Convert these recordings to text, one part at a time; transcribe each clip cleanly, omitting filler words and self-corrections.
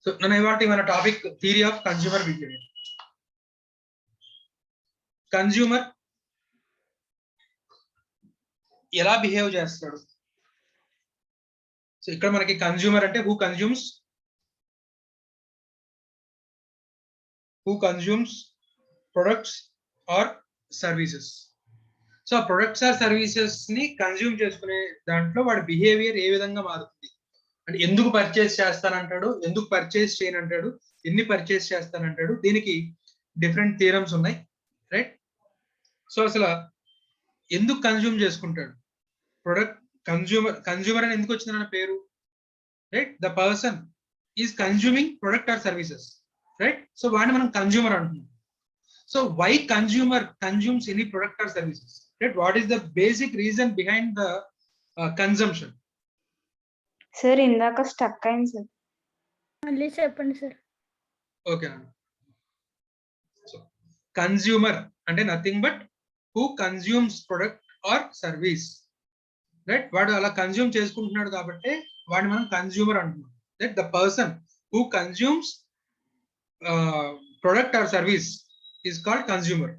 So నన్ను ఇవాళ మన topic theory of consumer behaviour. Consumer ఎలా బిహేవ్ చేస్తాడు? సో ఇక్కడ మనకి కన్స్యూమర్ అంటే who consumes products or services. So ఆ ప్రొడక్ట్స్ ఆర్ సర్వీసెస్ ని కన్స్యూమ్ చేసుకునే దాంట్లో వాడి బిహేవియర్ ఏ విధంగా మారుతుంది అంటే ఎందుకు పర్చేస్ చేస్తానంటాడు, ఎందుకు పర్చేస్ చేయనంటాడు, ఎన్ని పర్చేస్ చేస్తానంటాడు. దీనికి డిఫరెంట్ థియరమ్స్ ఉన్నాయి, రైట్? సో అసలు ఎందుకు కన్స్యూమ్ చేసుకుంటాడు ప్రొడక్ట్? కన్స్యూమర్ అని ఎందుకు వచ్చిందన్న పేరు, right? The person is consuming product or services, right? So వాడిని మనం కన్స్యూమర్ అంటున్నాం. So why consumer consumes any product or services, right? What is the basic reason behind the consumption? Sir ఇందాక stuck అయింది sir, మళ్ళీ చెప్పండి sir. Okay. So consumer అంటే nothing but who consumes product or service, right? వాడు అలా consume చేసుకుంటున్నాడు కాబట్టి వాడిని మనం కన్స్యూమర్ అంటున్నాం. Right? The person who consumes product or service is called consumer,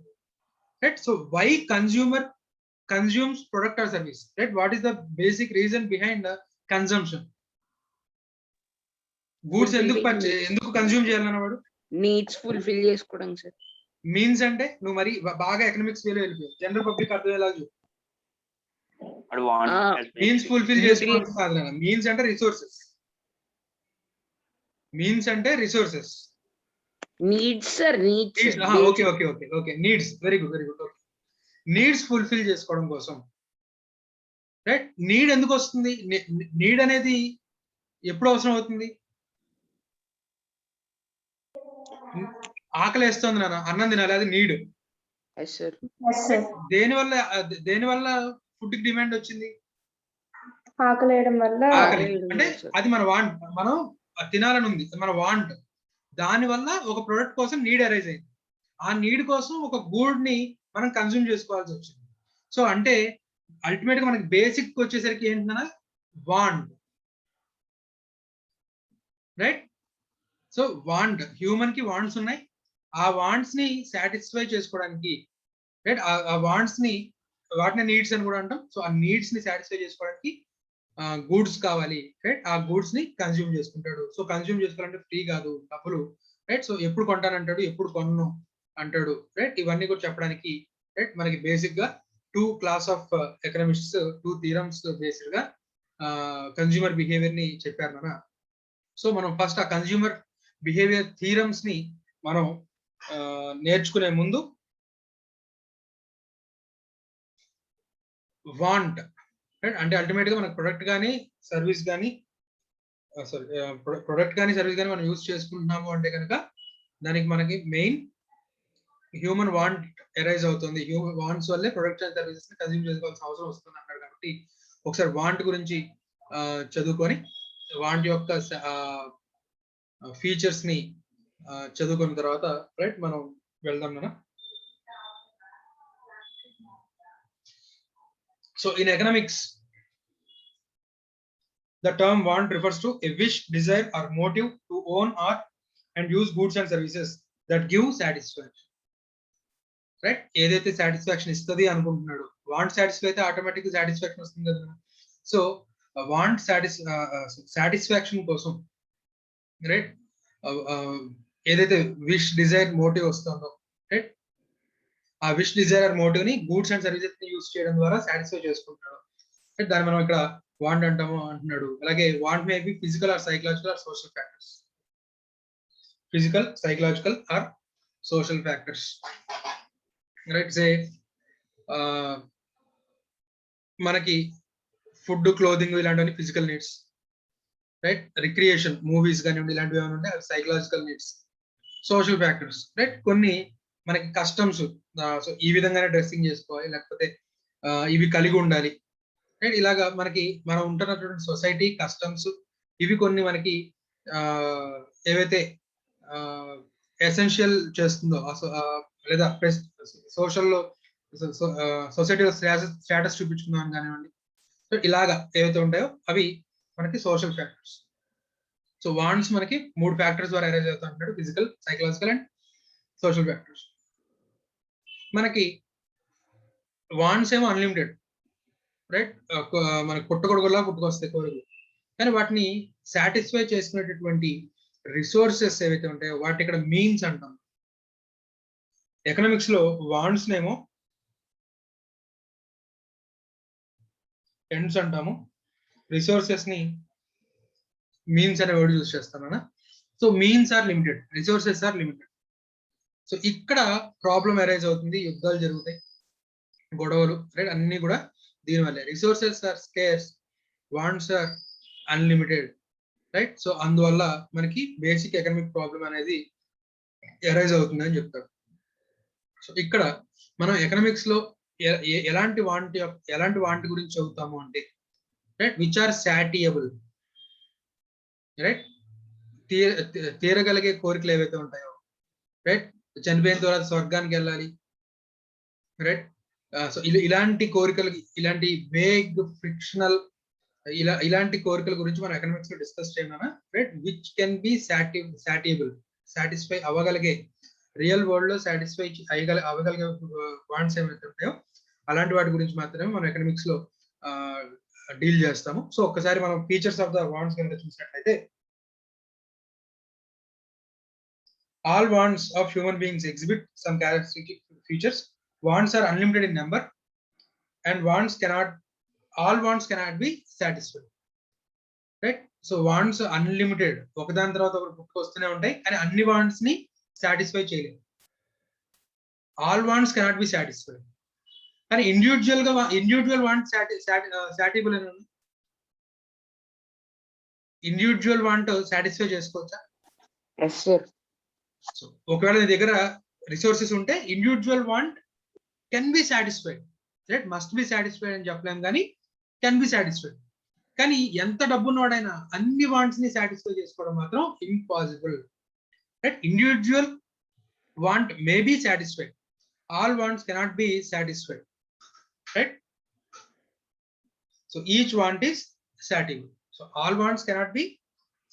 right? So why consumer consumes product or service, right? What is the basic reason behind the consumption? Goods ఎందుకు consume చేయాలన్న వాడు needs fulfil చేసుకోవడం sir. Means అంటే నువ్వు మరి బాగా economics వేలో వెళ్ళిపోయావు, జనరల్ పబ్లిక్ అర్థమయ్యేలా చెప్పు. మీన్స్ ఫుల్ఫిల్ చేసుకోవడం కాదు, మీన్స్ అంటే రిసోర్సెస్. మీన్స్ అంటే resources. Needs sir, needs. Okay okay okay okay needs. Very good very good. Okay, needs fulfil చేసుకోవడం కోసం, రైట్? నీడ్ ఎందుకు వస్తుంది? నీడ్ అనేది ఎప్పుడు అవసరం అవుతుంది? ఆకలి వేస్తుంది నాన్న, అన్నం తినాలి, అది నీడ్. దేనివల్ల ఫుడ్ కి డిమాండ్ వచ్చింది? ఆకలి వేయడం వల్ల. ఆకలి అంటే అది మన వాంట్, మనం తినాలని ఉంది, మన వాంట్. దాని వల్ల ఒక ప్రొడక్ట్ కోసం నీడ్ అరైజ్ అయింది. ఆ నీడ్ కోసం ఒక గూడ్ ని మనం కన్స్యూమ్ చేసుకోవాల్సి వచ్చింది. సో అంటే అల్టిమేట్ గా మనకి బేసిక్ వచ్చేసరికి ఏంటన్నా want, right? So want, human కి వాంట్స్ ఉన్నాయి. ఆ వాంట్స్ ని సాటిస్ఫై చేసుకోవడానికి, రైట్, ఆ వాంట్స్ ని వాటిని నీడ్స్ అని కూడా అంటాం. సో ఆ నీడ్స్ ని సాటిస్ఫై చేసుకోవడానికి గూడ్స్ కావాలి, రైట్? ఆ గూడ్స్ ని కన్స్యూమ్ చేసుకుంటాడు. సో కన్స్యూమ్ చేసుకోవాలంటే ఫ్రీ కాదు, డబ్బులు, రైట్? సో ఎప్పుడు కొంటానంటాడు, ఎప్పుడు కొన్ను అంటాడు, రైట్? ఇవన్నీ కూడా చెప్పడానికి, రైట్, మనకి బేసిక్ గా 2 class of economics, 2 theorems based గా కన్స్యూమర్ బిహేవియర్ ని చెప్పారు మన. సో మనం ఫస్ట్ ఆ కన్స్యూమర్ బిహేవియర్ థియరమ్స్ ని మనం నేర్చుకునే ముందు వాంట్, రైట్, అంటే అల్టిమేట్ గా మనకు ప్రొడక్ట్ కానీ సర్వీస్ కానీ మనం యూజ్ చేసుకుంటున్నాము అంటే కనుక దానికి మనకి మెయిన్ హ్యూమన్ వాంట్ ఎరైజ్ అవుతుంది. హ్యూమన్ వాంట్స్ వల్లే ప్రొడక్ట్స్ అండ్ సర్వీసెస్ ని కన్స్యూమ్ చేసుకోవాల్సిన అవసరం వస్తుంది అన్నాడు. కాబట్టి ఒకసారి వాంట్ గురించి చదువుకొని వాంట్ యొక్క ఫీచర్స్ ని చదువుకున్న తర్వాత, రైట్, మనం వెళ్దాం మనం. So in economics the term want refers to a wish, desire or motive to own or and use goods and services that give satisfaction, right? ఏదైతే సాటిస్ఫాక్షన్ ఇస్తుంది అనుకుంటున్నాడు, వాంట్ సాటిస్ఫై అయితే ఆటోమేటిక్ సాటిస్ఫాక్షన్ వస్తుంది కదా. So want satisfaction కోసం, right, ఏదైతే wish, Dzire, motive వస్తుందో, right, ఆ విష్, డిజైర్, మోటివ్ ని గూడ్స్ అండ్ సర్వీసెస్ ని యూజ్ చేయడం ద్వారా సాటిస్ఫై చేసుకుంటున్నాడు, రైట్? దాన్ని మనం ఇక్కడ వాంట్ అంటాము అంటున్నాడు. అలాగే want may be physical or psychological or social factors. Physical, psychological or social factors, right? Say మనకి ఫుడ్, క్లోదింగ్ ఇలాంటివన్నీ physical needs, right? Recreation, movies కానివ్వండి, ఇలాంటివి ఏమైనా ఉంటే అవి psychological needs. Social factors, right, కొన్ని మనకి కస్టమ్స్, సో ఈ విధంగానే డ్రెస్సింగ్ చేసుకోవాలి, లేకపోతే ఇవి కలిగి ఉండాలి, రైట్? ఇలాగా మనకి మనం ఉంటున్నటువంటి సొసైటీ కస్టమ్స్, ఇవి కొన్ని మనకి ఏవైతే ఎసెన్షియల్ చేస్తుందో లేదా సోషల్లో సొసైటీలో స్టేటస్ చూపించుకుందాం కానివ్వండి, సో ఇలాగా ఏవైతే ఉంటాయో అవి మనకి సోషల్ ఫ్యాక్టర్స్. సో వాంట్స్ మనకి 3 ఫ్యాక్టర్స్ ద్వారా అరేంజ్ అవుతా ఉంటాడు, physical, psychological and social factors. మనకి వాంట్స్ ఏమో అన్లిమిటెడ్, రైట్? మనకి పుట్టగొడుగులా పుట్టుకొస్తాయి కోరికలు, కానీ వాటిని సాటిస్ఫై చేసుకునేటటువంటి రిసోర్సెస్ ఏవైతే ఉంటాయో వాటి ఇక్కడ మీన్స్ అంటాం. ఎకనామిక్స్ లో వాంట్స్ నేమో ఎండ్స్ అంటాము, రిసోర్సెస్ ని మీన్స్ అనే వర్డ్ యూజ్ చేస్తామన్నా. So means are limited, resources are limited. So ఇక్కడ ప్రాబ్లం అరైజ్ అవుతుంది, యుద్ధాలు జరుగుతాయి, గొడవలు, రైట్? అన్ని కూడా దీనివల్లే. Resources are scarce, wants are unlimited, right? So అందువల్ల మనకి బేసిక్ ఎకనామిక్ ప్రాబ్లం అనేది అరైజ్ అవుతుంది అని చెప్తాడు. సో ఇక్కడ మనం ఎకనామిక్స్ లో ఎలాంటి వాంటి గురించి చదువుతాము అంటే, రైట్, విచ్ ఆర్ సాటియబుల్, రైట్? తీరగలిగే కోరికలు ఏవైతే ఉంటాయో, రైట్? చనిపోయిన తర్వాత స్వర్గానికి వెళ్ళాలి, రైట్? సో ఇలాంటి కోరికలు, ఇలాంటి వేగ్ ఫ్రిక్షనల్ ఇలాంటి కోరికల గురించి మనం ఎకనామిక్స్ లో డిస్కస్ చేయమన్నా, right? Which can be satiable, satisfy అవ్వగలిగే, రియల్ వరల్డ్ లో సాటిస్ఫై అవ్వగలిగే వాంట్స్ ఏమైతే ఉంటాయో అలాంటి వాటి గురించి మాత్రమే మనం ఎకనామిక్స్ లో డీల్ చేస్తాము. సో ఒక్కసారి మనం ఫీచర్స్ ఆఫ్ ద వాంట్స్ కనుక చూసినట్లయితే, all wants of human beings exhibit some characteristic features. Wants are unlimited in number, and all wants cannot be satisfied, right? So wants are unlimited, ఒకదాని తర్వాత ఒకటి పుట్టుకొస్తూనే ఉంటాయి, కానీ అన్ని వాంట్స్ ని సాటిస్ఫై చేయలేము. All wants cannot be satisfied, కానీ individual want satiable అని ఉంది. ఇండివిజువల్ వాంట్ సాటిస్ఫై చేసుకోవచ్చా? Yes sir. సో ఒకవేళ నీ దగ్గర రిసోర్సెస్ ఉంటే individual want can be satisfied, right? Must be satisfied అని చెప్పలేం, కానీ కెన్ బి సాటిస్ఫైడ్. కానీ ఎంత డబ్బున్నవాడైనా అన్ని వాంట్స్ ని సాటిస్ఫై చేసుకోవడం మాత్రం impossible, right? Individual want may be satisfied, all wants cannot be satisfied, right? So each want is satiable. So all wants cannot be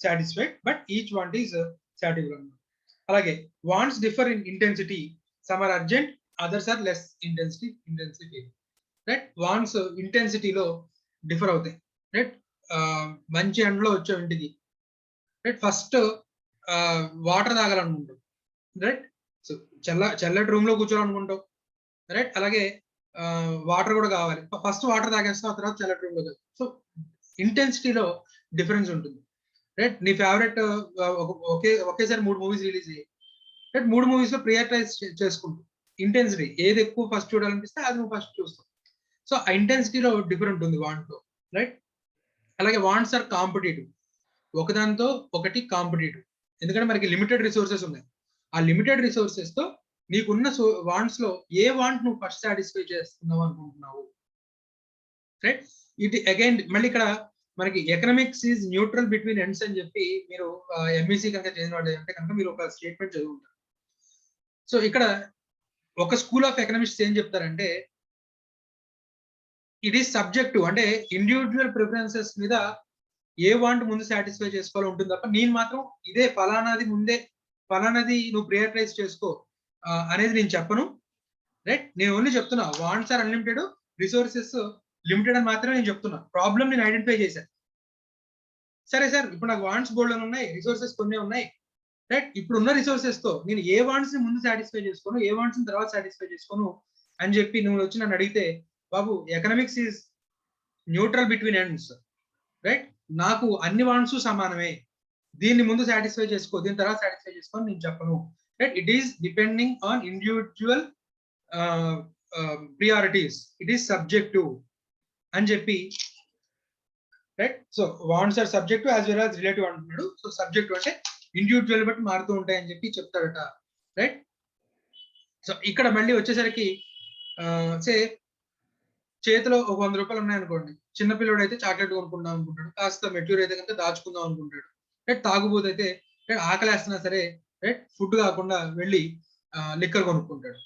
satisfied, but each want is satiable అన్నమాట. అలాగే wants differ in intensity, some are urgent, others are less intensity, right? Wants ఇంటెన్సిటీలో differ అవుతాయి, right? మంచి ఎండలో వచ్చే ఇంటికి, right, first water తాగాలనుకుంటాం, right? So చల్లటి రూమ్ లో కూర్చోాలనుకుంటాం, రైట్? అలాగే వాటర్ కూడా కావాలి, ఫస్ట్ వాటర్ తాగేస్తాం, ఆ తర్వాత చల్లటి రూమ్ లో. సో ఇంటెన్సిటీలో డిఫరెన్స్ ఉంటుంది, రైట్? నీ ఫేవరెట్ ఒకేసారి 3 మూవీస్ రిలీజ్ అయ్యాయి, రైట్? 3 మూవీస్ లో ప్రియారిటైజ్ చేసుకుంటాం. ఇంటెన్సిటీ ఏది ఎక్కువ ఫస్ట్ చూడాలనిపిస్తే అది నువ్వు ఫస్ట్ చూస్తావు. సో ఆ ఇంటెన్సిటీలో డిఫరెంట్ ఉంది వాంట్ లో, రైట్? అలాగే వాంట్స్ ఆర్ కాంపిటేటివ్, ఒకదానితో ఒకటి కాంపిటేటివ్, ఎందుకంటే మనకి లిమిటెడ్ రిసోర్సెస్ ఉన్నాయి. ఆ లిమిటెడ్ రిసోర్సెస్ తో నీకున్న వాంట్స్ లో ఏ వాంట్ నువ్వు ఫస్ట్ సాటిస్ఫై చేస్తున్నావు అనుకుంటున్నావు, రైట్? ఇది అగైన్ మళ్ళీ ఇక్కడ మనకి economics is neutral between ends అని చెప్పి మీరు ఎంఈసీ కనుక చేసిన వాళ్ళు అంటే కనుక మీరు ఒక స్టేట్మెంట్ చదువుకుంటారు. సో ఇక్కడ ఒక స్కూల్ ఆఫ్ ఎకనామిక్స్ ఏం చెప్తారంటే, ఇట్ ఈస్ సబ్జెక్టివ్, అంటే ఇండివిజువల్ ప్రిఫరెన్సెస్ మీద ఏ వాంట్ ముందు సాటిస్ఫై చేసుకోవాలో ఉంటుంది తప్ప నేను మాత్రం ఇదే ఫలానాది నువ్వు ప్రియారిటైజ్ చేసుకో అనేది నేను చెప్పను, రైట్? నేను ఓన్లీ చెప్తున్నా wants are unlimited, resources limited అని మాత్రమే నేను చెప్తున్నా. ప్రాబ్లమ్ నేను ఐడెంటిఫై చేశాను. సరే సార్, ఇప్పుడు నాకు వాంట్స్ బోల్డ్ అని ఉన్నాయి, రిసోర్సెస్ కొన్ని ఉన్నాయి, రైట్? ఇప్పుడు ఉన్న రిసోర్సెస్ తో నేను ఏ వాంట్స్ ని ముందు సాటిస్ఫై చేసుకోను, ఏ వాంట్స్ ని తర్వాత సాటిస్ఫై చేసుకోను అని చెప్పి నువ్వు వచ్చి నన్ను అడిగితే, బాబు economics is neutral between ends, right? నాకు అన్ని వాంట్స్ సమానమే, దీన్ని ముందు సాటిస్ఫై చేసుకో, దీని తర్వాత సాటిస్ఫై చేసుకో నేను చెప్పను, right? It is depending on individual priorities, it is subjective అని చెప్పి, right? So wants are subjective as well as relative అంటున్నాడు. సో సబ్జెక్టివ్ అంటే ఇండివిజువల్ బట్టి మారుతూ ఉంటాయి అని చెప్పి చెప్తాడట, రైట్? సో ఇక్కడ మళ్ళీ వచ్చేసరికి చేతిలో ఒక 100 రూపాయలు ఉన్నాయనుకోండి, చిన్నపిల్లడు అయితే చాక్లెట్ కొనుక్కుందాం అనుకుంటాడు, కాస్త మెచ్యూర్ అయితే కనుక దాచుకుందాం అనుకుంటాడు, రైట్? తాగుబోతు అయితే రైట్ ఆకలేస్తున్నా సరే రైట్ ఫుడ్ కాకుండా వెళ్ళి లిక్కర్ కొనుక్కుంటాడు,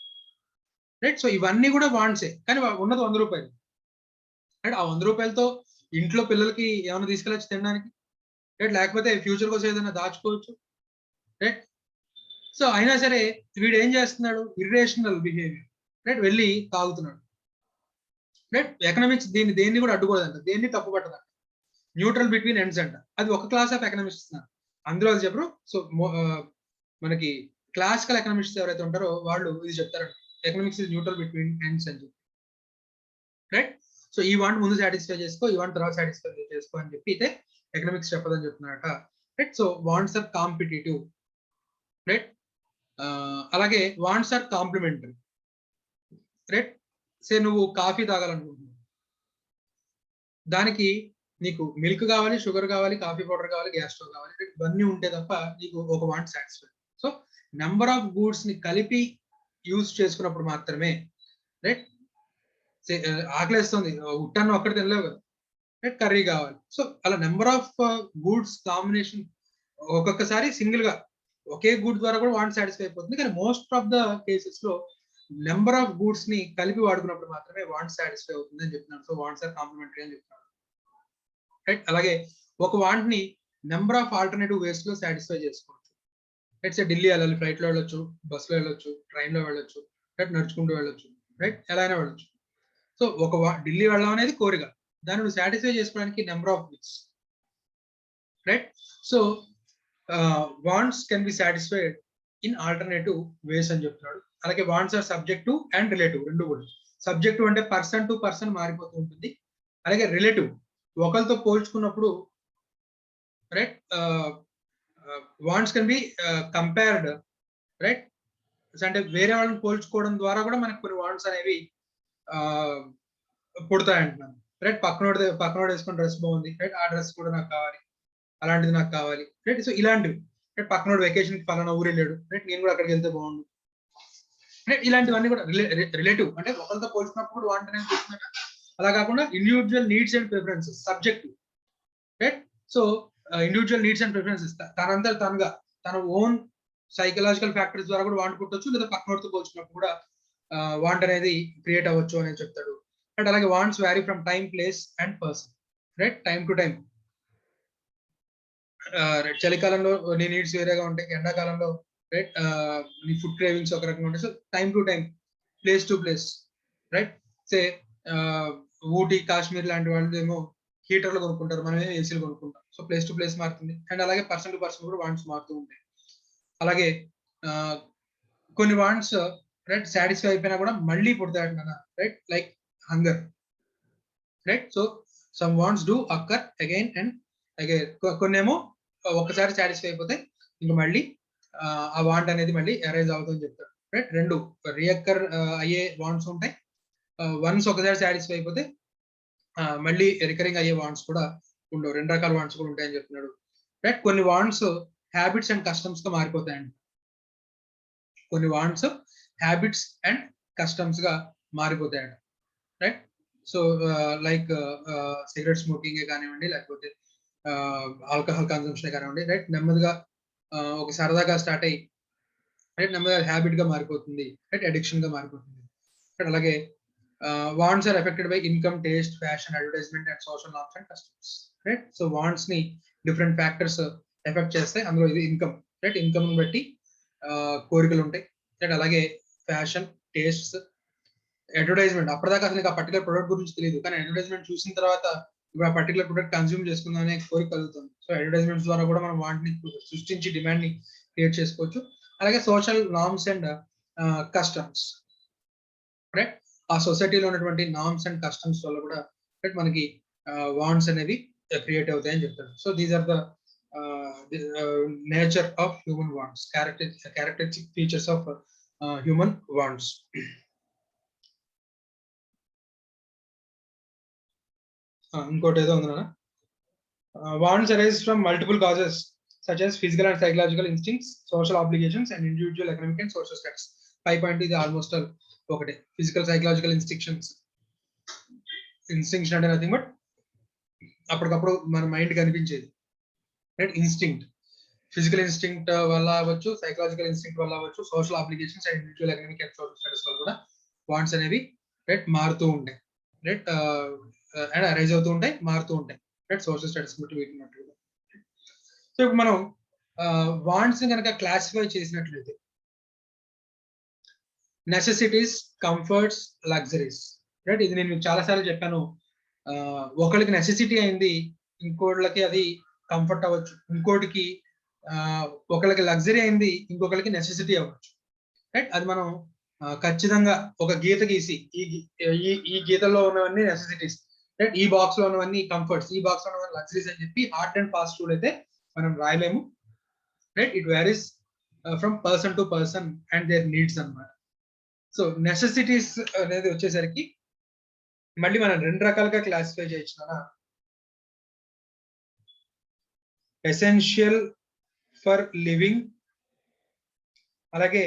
రైట్? సో ఇవన్నీ కూడా వాంట్సే, కానీ ఉన్నది 100 రూపాయలు, రైట్? ఆ 100 రూపాయలతో ఇంట్లో పిల్లలకి ఏమైనా తీసుకెళ్ళచ్చు తినడానికి, రైట్, లేకపోతే ఫ్యూచర్ కోసం ఏదైనా దాచుకోవచ్చు, రైట్. సో అయినా సరే వీడు ఏం చేస్తున్నాడు, ఇర్రేషనల్ బిహేవియర్, రైట్, వెళ్ళి తాగుతున్నాడు, రైట్. ఎకనామిక్స్ దేన్ని కూడా అడ్డుకోదంట, దేన్ని తప్పు పట్టదంట, న్యూట్రల్ బిట్వీన్ ఎండ్స్ అంట. అది ఒక క్లాస్ ఆఫ్ ఎకనామిక్స్ ఇస్తున్నారు, అందులో అది చెప్పరు. సో మనకి క్లాసికల్ ఎకనామిక్స్ ఎవరైతే ఉంటారో వాళ్ళు ఇది చెప్తారంట, economics is neutral between ends అని చెప్పి, రైట్. సో ఈ వాంట్ ముందు సాటిస్ఫై చేసుకో, ఈ వాంట్ తర్వాత సాటిస్ఫై చేసుకో అని చెప్పి అయితే ఎకనామిక్స్ చెప్పదని చెప్తున్నారట, right. So wants are competitive, right. అలాగే wants are complementary, right. Say నువ్వు కాఫీ తాగాలనుకుంటున్నావు, దానికి నీకు మిల్క్ కావాలి, షుగర్ కావాలి, కాఫీ పౌడర్ కావాలి, గ్యాస్ స్టవ్ కావాలి, ఇవన్నీ ఉంటే తప్ప నీకు ఒక want satisfy. So number of goods ని కలిపి యూజ్ చేసుకున్నప్పుడు మాత్రమే, రైట్. ఆకలేస్తుంది, ఉట్టాన్ని ఒక్కటి తినలేవు కదా, రైట్, కర్రీ కావాలి. సో అలా నెంబర్ ఆఫ్ గూడ్స్ కాంబినేషన్ ఒక్కొక్కసారి సింగిల్ గా ఒకే గూడ్ ద్వారా కూడా వాంట్ సాటిస్ఫై అయిపోతుంది, కానీ మోస్ట్ ఆఫ్ ద కేసెస్ లో నెంబర్ ఆఫ్ గూడ్స్ ని కలిపి వాడుకున్నప్పుడు మాత్రమే వాంట్ సాటిస్ఫై అవుతుంది అని చెప్తున్నాను. సో వాంట్స్ ఆర్ కాంప్లిమెంటరీ అని చెప్తున్నాను, రైట్. అలాగే ఒక వాంట్ ని నెంబర్ ఆఫ్ ఆల్టర్నేటివ్ వేస్ లో సాటిస్ఫై చేసుకోవచ్చు, రైట్. ఢిల్లీ వెళ్ళాలి, ఫ్లైట్ లో వెళ్ళొచ్చు, బస్ లో వెళ్ళొచ్చు, ట్రైన్ లో వెళ్ళొచ్చు, రైట్, నడుచుకుంటూ వెళ్ళొచ్చు, రైట్, ఎలా అయినా వెళ్ళొచ్చు. సో ఢిల్లీ వెళ్ళడం అనేది కోరిక, దాన్ని నువ్వు సాటిస్ఫై చేసుకోవడానికి number of ways, right. So wants can be satisfied in alternative ways అని చెప్తున్నాడు. అలాగే wants are subjective and relative, రెండు కూడా. సబ్జెక్టివ్ అంటే పర్సన్ టు పర్సన్ మారిపోతూ ఉంటుంది, అలాగే రిలేటివ్ ఒకరితో పోల్చుకున్నప్పుడు, right, wants can be compared, right. అంటే వేరే వాళ్ళని పోల్చుకోవడం ద్వారా కూడా మనకి కొన్ని వాంట్స్ అనేవి పుడతాయి అంటున్నాను, రైట్. పక్కనోడు వేసుకున్న డ్రెస్ బాగుంది, రైట్, ఆ డ్రెస్ కూడా నాకు కావాలి, అలాంటిది నాకు కావాలి, రైట్. సో ఇలాంటివి, రైట్. పక్కనోడు వెకేషన్ పలానా ఊరు వెళ్ళాడు, రైట్, నేను కూడా అక్కడికి వెళ్తే బాగుండు, రైట్. ఇలాంటివన్నీ కూడా రిలేటివ్, అంటే ఒకరితో పోల్చుకున్నప్పుడు వాంట్ అనేది చూస్తున్నట్ట. అలా కాకుండా individual needs and preferences, subjective, right. So individual needs and preferences తనంతా తనగా తన ఓన్ సైకలాజికల్ ఫ్యాక్టర్స్ ద్వారా కూడా వాంట్ పుట్టొచ్చు, లేదా పక్కనోడితో పోల్చుకున్నప్పుడు కూడా వాంట్ అనేది క్రియేట్ అవ్వచ్చు అని చెప్తాడు. అండ్ అలాగే wants vary from time, place and person, right. Time to time, చలికాలంలో నీ నీడ్స్ వేరేగా ఉంటాయి, ఎండాకాలంలో, రైట్, నీ ఫుడ్ క్రేవింగ్స్ ఒక రకంగా ఉంటాయి. So time to time, place to place, right. Say Ooty, Kashmir లాంటి వాళ్ళు ఏమో హీటర్లు కొనుక్కుంటారు, మనం ఏమో ఏసీలు కొనుక్కుంటాం. సో ప్లేస్ టు ప్లేస్ మారుతుంది. అండ్ అలాగే పర్సన్ టు పర్సన్ కూడా వాంట్స్ మారుతూ ఉంటాయి. అలాగే కొన్ని వాంట్స్, రైట్, సాటిస్ఫై అయిపోయినా కూడా మళ్ళీ పుడతాయి కదా, right, like hunger, right. So some wants do occur again and again. కొన్ని ఏమో ఒకసారి సాటిస్ఫై అయిపోతే ఇంకా మళ్ళీ ఆ వాంట్ అనేది మళ్ళీ అరైజ్ అవుతుందని చెప్తారు, రైట్. రెండు రియక్కర్ అయ్యే వాంట్స్ ఉంటాయి, వన్స్ ఒకసారి సాటిస్ఫై అయిపోతే మళ్ళీ రికరింగ్ అయ్యే వాంట్స్ కూడా ఉండవు, రెండు రకాల వాంట్స్ కూడా ఉంటాయని చెప్తున్నాడు, రైట్. కొన్ని వాంట్స్ హ్యాబిట్స్ అండ్ కస్టమ్స్ గా మారిపోతాయండి, కొన్ని వాంట్స్ హ్యాబిట్స్ అండ్ కస్టమ్స్ గా మారిపోతాయంట, right. So like cigarette smoking కానివ్వండి, లేకపోతే ఆల్కహాల్ కన్సంప్షన్ కానివ్వండి, రైట్. నెమ్మదిగా ఒక సరదాగా స్టార్ట్ అయ్యి, రైట్, నెమ్మదిగా హ్యాబిట్ గా మారిపోతుంది, రైట్, అడిక్షన్ గా మారిపోతుంది, రైట్. అలాగే wants are affected by income, taste, fashion, advertisement and social norms and customs, right. So wants ని డిఫరెంట్ ఫ్యాక్టర్స్ ఎఫెక్ట్ చేస్తాయి, అందులో ఇది ఇన్కమ్, రైట్. ఇన్కమ్ బట్టి కోరికలు ఉంటాయి, రైట్. అలాగే ఫ్యాషన్, టేస్ట్స్, అడ్వర్టైజ్మెంట్, అప్పటిదాకా అసలు ఆ పర్టికులర్ ప్రొడక్ట్ గురించి తెలియదు, కానీ అడ్వర్టైజ్మెంట్ చూసిన తర్వాత ఇప్పుడు ఆ పర్టికులర్ ప్రొడక్ట్ కన్స్యూమ్ చేసుకుందాం అనే కోరిక కలుగుతుంది. సో అడ్వర్టైజ్మెంట్స్ ద్వారా కూడా మనం వాటిని సృష్టించి డిమాండ్ ని క్రియేట్ చేసుకోవచ్చు. అలాగే social norms and customs, right. ఆ సొసైటీలో ఉన్నటువంటి నార్మ్స్ అండ్ కస్టమ్స్ వల్ల కూడా, రైట్, మనకి వాంట్స్ అనేవి క్రియేట్ అవుతాయని చెప్తారు. So these are the nature of human wants, characteristic features of human wants. ఇంకోటి ఏదో ఉంది, wants arise from multiple causes such as physical and psychological instincts, social obligations and individual economic and social status. 5 point is almost all ఒకటే. Physical, psychological instinctions అంటే nothing but అప్పటికప్పుడు మన mind కనిపించేది, right. Instinct, physical instinct వల్ల అవ్వచ్చు, psychological instinct వల్ల అవ్వచ్చు, social obligations and individual economic and social status వల్ల కూడా వాంట్స్ అనేవి, రైట్, మారుతూ ఉంటాయి, రైట్. అండ్ అరైజ్ అవుతూ ఉంటాయి, మారుతూ ఉంటాయి, రైట్. సోషల్ స్టేటస్ బట్టి వీటినట్టుగా. సో ఇప్పుడు మనం వాంట్స్ కనుక క్లాసిఫై చేసినట్లయితే నెసెసిటీస్, కంఫర్ట్స్, లగ్జరీస్, రైట్. ఇది నేను చాలా సార్లు చెప్పాను. ఒకరికి నెసెసిటీ అయింది, ఇంకోళ్ళకి అది కంఫర్ట్ అవ్వచ్చు, ఇంకోటికి ఒకరికి లగ్జరీ అయింది, ఇంకొకరికి నెసెసిటీ అవ్వచ్చు, రైట్. అది మనం ఖచ్చితంగా ఒక గీత గీసి ఈ గీతల్లో ఉన్నవన్నీ నెసెసిటీస్, రైట్. ఈ బాక్స్ లో ఉన్నవన్నీ కంఫర్ట్స్, ఈ బాక్స్ లో ఉన్నవన్నీ లగ్జరీస్ అని చెప్పి హార్డ్ అండ్ ఫాస్ట్ రూల్ అయితే మనం రాయలేము, right. It varies from person to person and their needs అన్నమాట. సో నెసెసిటీస్ అనేది వచ్చేసరికి మళ్ళీ మనం రెండు రకాలుగా క్లాసిఫై చేయొచ్చు. ఎసెన్షియల్ ఫర్ లివింగ్, అలాగే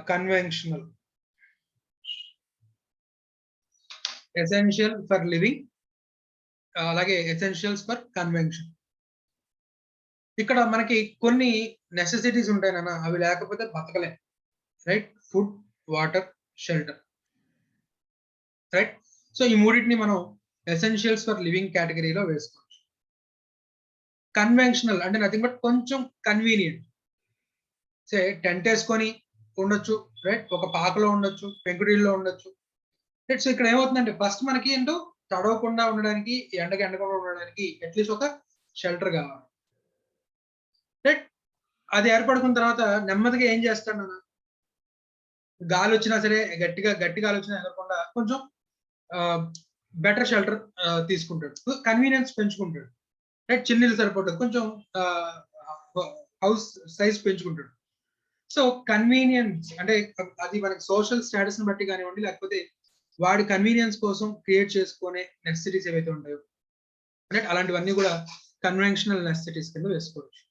కన్వెన్షనల్. ఎసెన్షియల్ ఫర్ లివింగ్, అలాగే ఎసెన్షియల్స్ ఫర్ కన్వెన్షన్. ఇక్కడ మనకి కొన్ని నెసెసిటీస్ ఉంటాయి నాన్న, అవి లేకపోతే బతకలేం, right. Food, water, shelter, right. So ఈ మూడింటిని మనం ఎసెన్షియల్స్ ఫర్ లివింగ్ కేటగిరీలో వేసుకోవచ్చు. కన్వెన్షనల్ అంటే నథింగ్ బట్ కొంచెం కన్వీనియంట్. సే టెంట్ వేసుకొని ఉండొచ్చు, రైట్. ఒక పాకలో ఉండొచ్చు, పెంకుటిల్లో ఉండొచ్చు, రైట్. సో ఇక్కడ ఏమవుతుందంటే ఫస్ట్ మనకి ఏంటో తడవకుండా ఉండడానికి, ఎండగా ఉండడానికి అట్లీస్ట్ ఒక షెల్టర్ కావాలి, రైట్. అది ఏర్పడుకున్న తర్వాత నెమ్మదిగా ఏం చేస్తాడు నాన్న, గాలి వచ్చినా సరే గట్టి గాలి వచ్చినా ఎగరకుండా కొంచెం బెటర్ షెల్టర్ తీసుకుంటాడు, కన్వీనియన్స్ పెంచుకుంటాడు, రైట్. చిన్నీళ్ళు సరిపోతుంది, కొంచెం హౌస్ సైజ్ పెంచుకుంటాడు. సో కన్వీనియన్స్ అంటే అది మనకి సోషల్ స్టేటస్ ని బట్టి కానివ్వండి, లేకపోతే వాడి కన్వీనియన్స్ కోసం క్రియేట్ చేసుకునే నెసెసిటీస్ ఏవైతే ఉంటాయో, రైట్, అలాంటివన్నీ కూడా కన్వెన్షనల్ నెసెసిటీస్ కింద వేసుకోవచ్చు,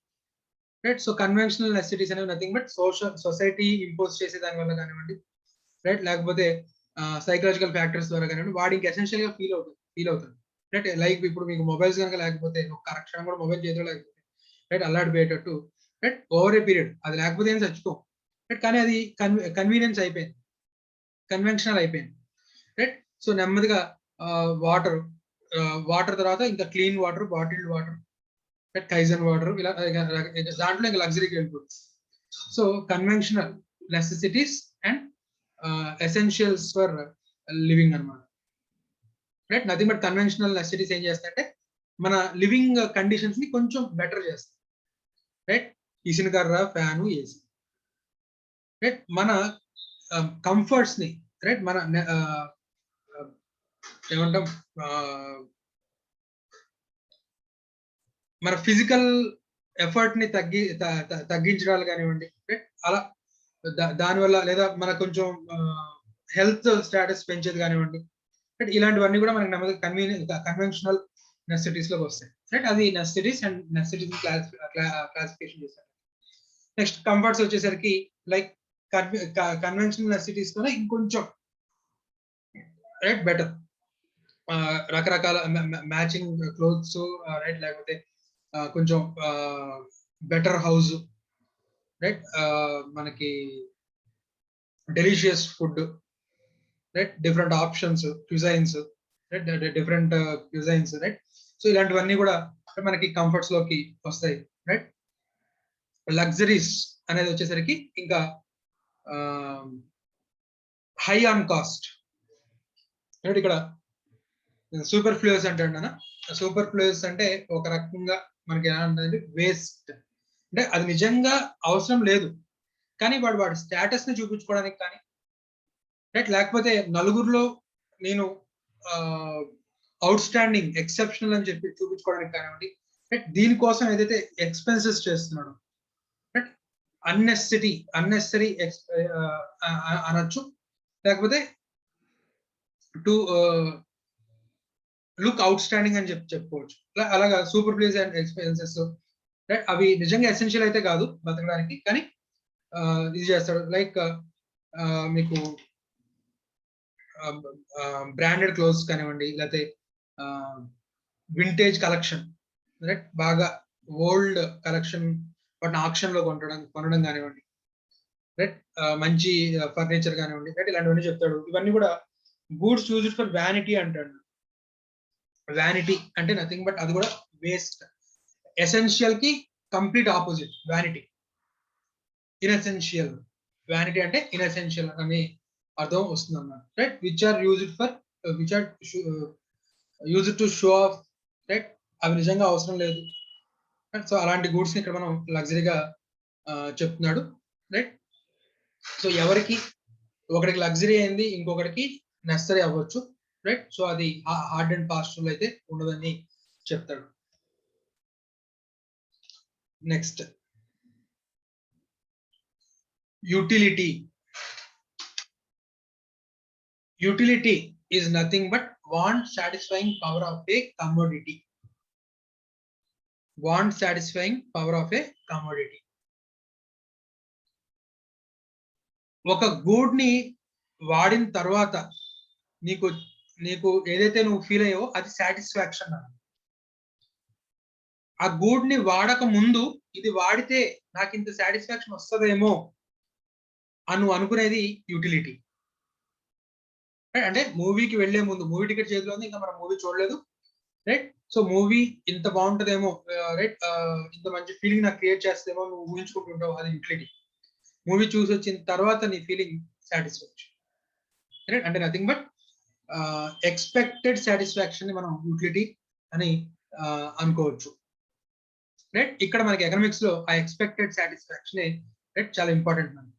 రైట్. సో కన్వెన్షనల్ నెసెసిటీస్ అనేవి నథింగ్ బట్ సొసైటీ ఇంపోజ్ చేసే దాని వల్ల కానివ్వండి, రైట్, లేకపోతే సైకలాజికల్ ఫ్యాక్టర్స్ ద్వారా కానివ్వండి, వాడి ఇంకా ఎసెన్షియల్ గా ఫీల్ అవుతుంది, రైట్. లైక్ ఇప్పుడు మీకు మొబైల్స్ కనుక లేకపోతే ఒక క్షణం కూడా మొబైల్ చేతిలో లేకపోతే, రైట్, అల్లాడిపోయేటట్టు, రైట్, ఓవర్ ఏ పీరియడ్ అది లేకపోతే ఏం చచ్చిపో, రైట్. కానీ అది కన్వీనియన్స్ అయిపోయింది, కన్వెన్షనల్ అయిపోయింది, రైట్. సో నెమ్మదిగా వాటర్ తర్వాత ఇంకా clean water, bottled water, Kaizen water, ఇలా దాంట్లో ఇంకా లగ్జరీకి వెళ్ళిపోతుంది. So conventional necessities and essentials for living అన్నమాట, right. Nothing but conventional necessities ఏం చేస్తాయంటే మన లివింగ్ కండిషన్స్ ని కొంచెం బెటర్ చేస్తాయి, రైట్. ఇసిన కర్ర, ఫ్యాను, ఏసీ, రైట్. మన కంఫర్ట్స్ ని, రైట్, మన ఏమంటాం, మన ఫిజికల్ ఎఫర్ట్ ని తగ్గించడాలు కానివ్వండి, రైట్. అలా దానివల్ల లేదా మన కొంచెం హెల్త్ స్టేటస్ పెంచేది కానివ్వండి, రైట్. ఇలాంటివన్నీ కూడా మనకి నెమ్మదిగా కన్వెన్షనల్ నెసెసిటీస్ లోకి వస్తాయి, రైట్. అది నెసెసిటీస్ అండ్ నెసెసిటీస్ క్లాసిఫికేషన్ చేశారు. నెక్స్ట్ కంఫర్ట్స్ వచ్చేసరికి లైక్ కన్వెన్షనల్ నెసెసిటీస్ తోనే ఇంకొంచెం, రైట్, బెటర్, రకరకాల మ్యాచింగ్ క్లోత్స్, రైట్, లేకపోతే కొంచెం బెటర్ హౌస్, రైట్, మనకి delicious food, right, different options, cuisines, right, different cuisines, right. So ఇలాంటివన్నీ కూడా మనకి కంఫర్ట్స్ లోకి వస్తాయి, రైట్. లగ్జరీస్ అనేది వచ్చేసరికి ఇంకా హై ఆన్ కాస్ట్, రైట్. ఇక్కడ సూపర్ ఫ్లూయస్ అంటాడు. సూపర్ ఫ్లూయస్ అంటే ఒక రకంగా మనకి ఎలా ఉంటుంది, వేస్ట్, అంటే అది నిజంగా అవసరం లేదు కానీ వాడి స్టేటస్ ని చూపించుకోవడానికి కానీ, రైట్, లేకపోతే నలుగురిలో నేను అవుట్ స్టాండింగ్, ఎక్సెప్షనల్ అని చెప్పి చూపించుకోవడానికి కానివ్వండి, రైట్. దీనికోసం ఏదైతే ఎక్స్పెన్సెస్ చేస్తున్నాడు, రైట్, అన్నెసరీ అనొచ్చు, లేకపోతే టు లుక్ అవుట్ స్టాండింగ్ అని చెప్పుకోవచ్చు. అలాగా సూపర్ ఫ్లూయస్ అండ్ ఎక్స్పెన్సెస్, రైట్, అవి నిజంగా ఎసెన్షియల్ అయితే కాదు బతకడానికి, కానీ ఇది చేస్తాడు. లైక్ మీకు బ్రాండెడ్ క్లోత్స్ కానివ్వండి, లేకపోతే వింటేజ్ కలెక్షన్, రైట్, బాగా ఓల్డ్ కలెక్షన్ వాటిని ఆక్షన్ లో కొనడం కానివ్వండి, రైట్, మంచి ఫర్నిచర్ కానివ్వండి, రైట్, ఇలాంటివన్నీ చెప్తాడు. ఇవన్నీ కూడా గూడ్స్ యూజ్డ్ ఫర్ వ్యానిటీ అంటాడు. వ్యానిటీ అంటే నథింగ్ బట్ అది కూడా వేస్ట్. ఎసెన్షియల్ కి complete opposite vanity. Inessential, vanity అంటే ఇన్ఎసెన్షియల్ అనే అర్థం వస్తుంది అన్నమాట, right? Which are used to show off, right? అవి నిజంగా అవసరం లేదు. సో అలాంటి గూడ్స్ ని ఇక్కడ మనం లగ్జరీగా చెప్తున్నాడు, రైట్? సో ఎవరికి ఒకరికి లగ్జరీ అయింది, ఇంకొకరికి నెసరీ అవ్వచ్చు, రైట్? సో అది హార్డ్ అండ్ ఫాస్ట్ రూల్ అయితే ఉండదని చెప్తాడు. Next utility. Utility is nothing but want satisfying power of a commodity. Want satisfying power of a commodity. ఒక గూడ్ ని వాడిన తర్వాత నీకు నీకు ఏదైతే నువ్వు ఫీల్ అయ్యావో అది సాటిస్ఫాక్షన్. ఆ గూడ్ ని వాడక ముందు ఇది వాడితే నాకు ఇంత సాటిస్ఫాక్షన్ వస్తుందేమో అని అనుకునేది యూటిలిటీ. అంటే మూవీకి వెళ్లే ముందు, మూవీ టికెట్ చేతిలో ఉంది, ఇంకా మనం మూవీ చూడలేదు, రైట్? సో మూవీ ఇంత బాగుంటదేమో, రైట్, ఇంత మంచి ఫీలింగ్ నాకు క్రియేట్ చేస్తేమో నువ్వు ఊహించుకుంటుంటావు, అది యూటిలిటీ. మూవీ చూసి వచ్చిన తర్వాత నీ ఫీలింగ్ సాటిస్ఫాక్షన్, రైట్? అంటే నథింగ్ బట్ ఎక్స్పెక్టెడ్ సాటిస్ఫాక్షన్ ని మనం యూటిలిటీ అని అనుకోవచ్చు, రైట్? ఇక్కడ మనకి ఎకనామిక్స్ లో ఆ ఎక్స్పెక్టెడ్ సాటిస్ఫాక్షన్, రైట్, చాలా ఇంపార్టెంట్ మనకి.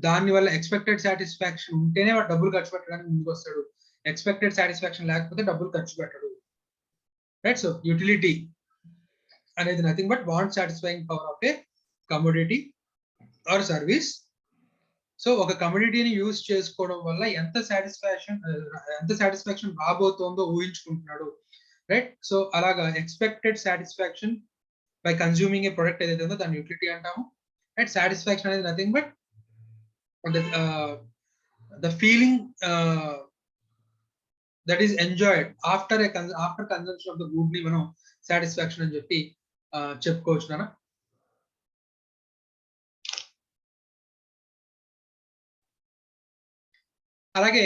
దాని వల్ల ఎక్స్పెక్టెడ్ సాటిస్ఫాక్షన్ ఉంటేనే వాడు డబ్బులు ఖర్చు పెట్టడానికి ముందుకు వస్తాడు. ఎక్స్పెక్టెడ్ సాటిస్ఫాక్షన్ లేకపోతే డబ్బులు ఖర్చు పెట్టడు, రైట్? సో యూటిలిటీ అనేది nothing but want satisfying power of A commodity or service. So ఒక కమోడిటీని యూజ్ చేసుకోవడం వల్ల ఎంత సాటిస్ఫాక్షన్ రాబోతోందో ఊహించుకుంటున్నాడు, రైట్? సో అలాగా expected satisfaction by consuming A product ఏదైతే ఉందో దాన్ని యూటిలిటీ అంటాము, రైట్? సాటిస్ఫాక్షన్ అనేది nothing but the feeling that is enjoyed after consumption of the good ni manam satisfaction అని చెప్పి చెప్పుకోవచ్చు నాన్న. అలాగే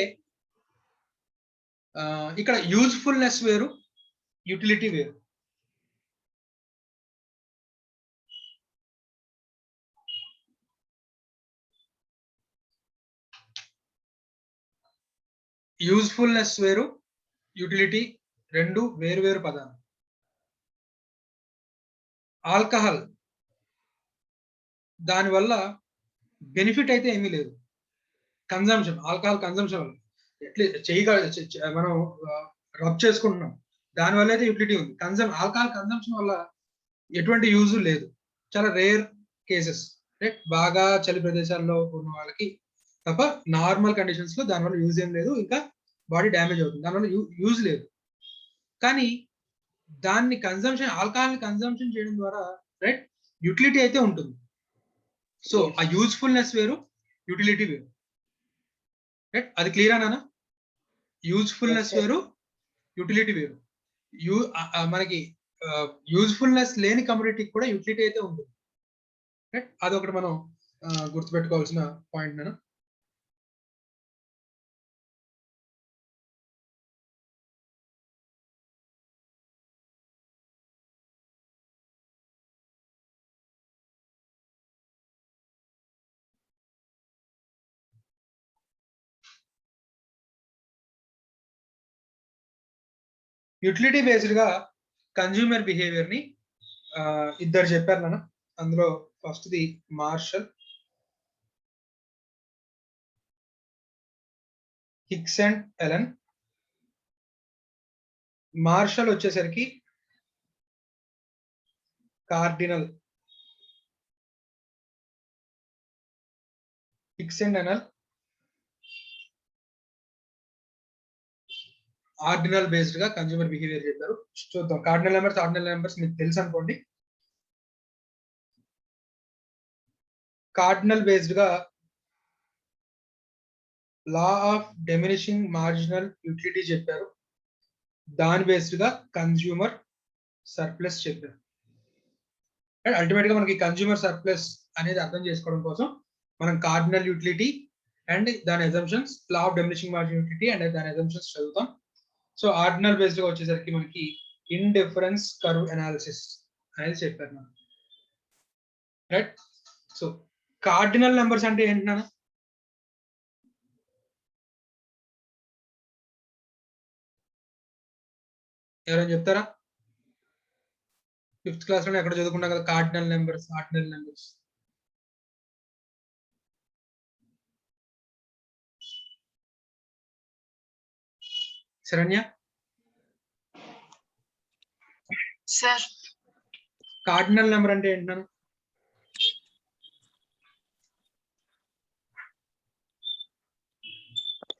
ఇక్కడ యూజ్ఫుల్నెస్ వేరు, యూటిలిటీ వేరు. యూజ్ఫుల్నెస్ వేరు, యూటిలిటీ రెండు వేరు వేరు పదాలు. ఆల్కహాల్ దానివల్ల బెనిఫిట్ అయితే ఏమీ లేదు. కన్జంప్షన్, ఆల్కహాల్ కన్జంప్షన్ వల్ల మనం రబ్ చేసుకుంటున్నాం, దానివల్ల అయితే యూటిలిటీ ఉంది. ఆల్కహాల్ కన్జంప్షన్ వల్ల ఎటువంటి యూజ్ లేదు, చాలా రేర్ కేసెస్, రైట్? బాగా చలి ప్రదేశాల్లో ఉన్న వాళ్ళకి తప్ప నార్మల్ కండిషన్స్ లో దానివల్ల యూజ్ ఏం లేదు, ఇంకా బాడీ డ్యామేజ్ అవుతుంది, దానివల్ల యూజ్ లేదు. కానీ దాన్ని ఆల్కహాల్ ని కన్జంప్షన్ చేయడం ద్వారా, రైట్, యూటిలిటీ అయితే ఉంటుంది. సో ఆ యూజ్ఫుల్నెస్ వేరు, యూటిలిటీ వేరు, రైట్? అది క్లియర్ నాన్న? యూజ్ఫుల్నెస్ వేరు, యూటిలిటీ వేరు. మనకి యూజ్ఫుల్నెస్ లేని కమ్యూనిటీకి కూడా యూటిలిటీ అయితే ఉంటుంది, రైట్? అదొకటి మనం గుర్తుపెట్టుకోవాల్సిన పాయింట్ నాన్న. యూటిలిటీ బేస్డ్ గా కన్జ్యూమర్ బిహేవియర్ ని ఇద్దరు చెప్పారు నాన్న. అందులో first the Marshall, Hicks and Allen. Marshall వచ్చేసరికి cardinal, Hicks and Allen ordinal based గా కన్జ్యూమర్ బిహేవియర్ చెప్పారు. చూద్దాం. కార్డినల్ నెంబర్స్ మీకు తెలుసు అనుకోండి. కార్డినల్ బేస్డ్ గా లా ఆఫ్ డిమినిషింగ్ మార్జినల్ యూటిలిటీ చెప్పారు. దాని బేస్డ్ గా కన్జ్యూమర్ సర్ప్లస్ చెప్పారు. అల్టిమేట్ గా మనకి కన్జ్యూమర్ సర్ప్లస్ అనేది అర్థం చేసుకోవడం కోసం మనం కార్డినల్ యూటిలిటీ అండ్ దాని assumptions, law of diminishing marginal utility and దాని అజంప్షన్స్ చదువుతాం. సో ఆర్డినల్ బేస్డ్ గా వచ్చేసరికి మనకి ఇండిఫరెన్స్ కర్వ్ అనాలిసిస్ అనేది చెప్పారు మనం. రైట్. సో కార్డినల్ నెంబర్స్ అంటే ఏంటి నాన్న? ఎవరైనా చెప్తారా? 5th క్లాస్ లోనే ఎక్కడ చదువుకున్నా కదా cardinal numbers, ordinal numbers. Saranya, sir cardinal number అంటే ఏంటి నాన్న?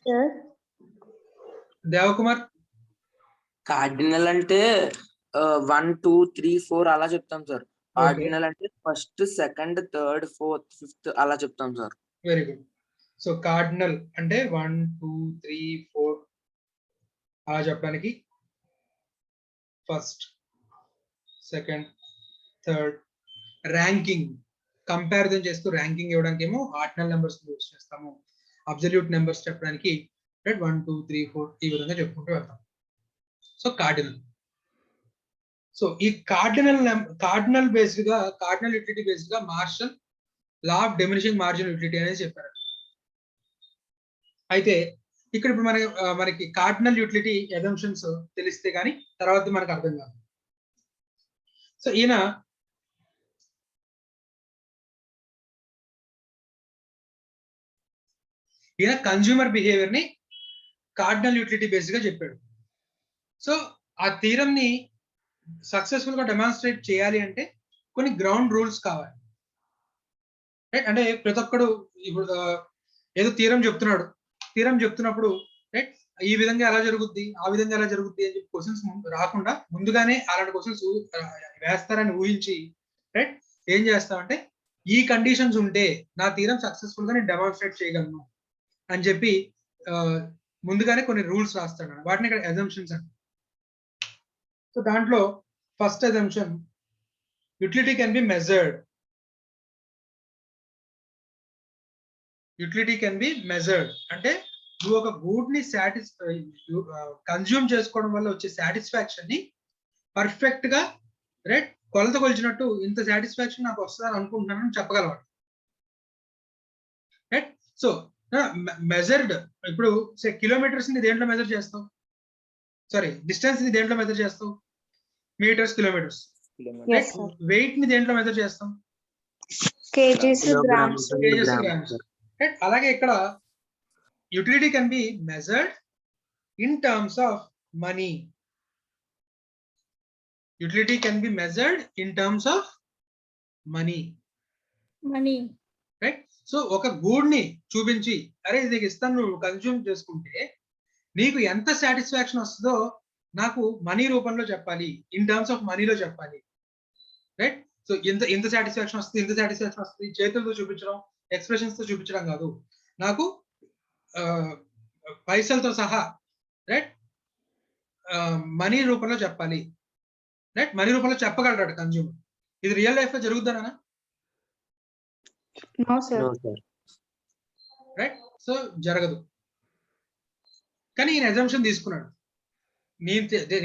సార్ దేవకుమార్, కార్డినల్ అంటే 1 2 3 4 అలా చెప్తాం సార్. ఆర్డినల్ అంటే first, second, third, fourth, fifth అలా చెప్తాం sir. Very good. So cardinal అంటే 1 2 3 4 అలా చెప్పడానికి first, second, third, ranking comparison చేస్తూ ర్యాంకింగ్ ఇవ్వడానికి ఏమో ఆర్డినల్ నెంబర్స్ యూజ్ చేస్తాము. అబ్సల్యూట్ నెంబర్స్ చెప్పడానికి 1 2 3 4 ఈ విధంగా చెప్పుకుంటూ వెళ్తాం. So cardinal. సో ఈ కార్డినల్ బేస్డ్ గా, కార్డినల్ యూటిలిటీ బేస్డ్ గా Marshall law of diminishing marginal utility అనేది చెప్పారు. అయితే ఇక్కడ ఇప్పుడు మనకి కార్డినల్ యూటిలిటీ అజంప్షన్స్ తెలిస్తే కానీ తర్వాత మనకు అర్థం కాదు. సో ఈయన కన్జ్యూమర్ బిహేవియర్ ని కార్డినల్ యూటిలిటీ బేస్డ్ గా చెప్పాడు. సో ఆ థీరం ని సక్సెస్ఫుల్ గా డెమాన్స్ట్రేట్ చేయాలి అంటే కొన్ని గ్రౌండ్ రూల్స్ కావాలి. రైట్. అంటే ప్రతి ఒక్కడు ఇప్పుడు ఏదో థీరం చెప్తున్నప్పుడు రైట్ ఈ విధంగా ఎలా జరుగుద్ది, ఆ విధంగా ఎలా జరుగుద్ది అని చెప్పి క్వశ్చన్స్ రాకుండా ముందుగానే అలాంటి క్వశ్చన్స్ వేస్తారని ఊహించి రైట్ ఏం చేస్తామంటే ఈ కండిషన్స్ ఉంటే నా థీరం సక్సెస్ఫుల్ గా నేను డెమాన్స్ట్రేట్ చేయగలను అని చెప్పి ముందుగానే కొన్ని రూల్స్ రాస్తాడు. వాటిని ఇక్కడ అజంప్షన్స్ అంట. సో దాంట్లో first assumption, utility can be measured. Utility can be measured అంటే నువ్వు ఒక గూడ్ ని కన్జ్యూమ్ చేసుకోవడం వల్ల వచ్చే సాటిస్ఫాక్షన్ ని పర్ఫెక్ట్ గా రైట్ కొలత కొలిచినట్టు ఇంత సాటిస్ఫాక్షన్ నాకు వస్తుందని అనుకుంటున్నానని చెప్పగలవాడు. రైట్. సో మెజర్డ్ ఇప్పుడు కిలోమీటర్స్ ని దేంట్లో మెజర్ చేస్తావు? సారీ, డిస్టెన్స్ ని దేంట్లో మెజర్ చేస్తావు? Metres, kilometres. వెయిట్ ని దేంట్లో మెజర్ చేస్తాం? Kgs, grams. రైట్. అలాగే ఇక్కడ utility can be measured in terms of money. Utility can be measured in terms of money. Right. So ఒక గూడ్ ని చూపించి అరే ఇది ఇస్తాను, నువ్వు కన్జ్యూమ్ చేసుకుంటే నీకు ఎంత సాటిస్ఫాక్షన్ వస్తుందో నాకు మనీ రూపంలో చెప్పాలి, ఇన్ టర్మ్స్ ఆఫ్ మనీలో చెప్పాలి. రైట్. సో ఇంత సాటిస్ఫాక్షన్ వస్తుంది, ఇంత సాటిస్ఫాక్షన్ వస్తుంది చేతులతో చూపించడం, ఎక్స్ప్రెషన్స్ తో చూపించడం కాదు, నాకు పైసలతో సహా రైట్ మనీ రూపంలో చెప్పాలి. రైట్. మనీ రూపంలో చెప్పగలడు కన్జ్యూమర్. ఇది రియల్ లైఫ్ లో జరుగుతుందా? No sir. రైట్. సో జరగదు. కానీ ఈయన అజంప్షన్ తీసుకున్నాడు.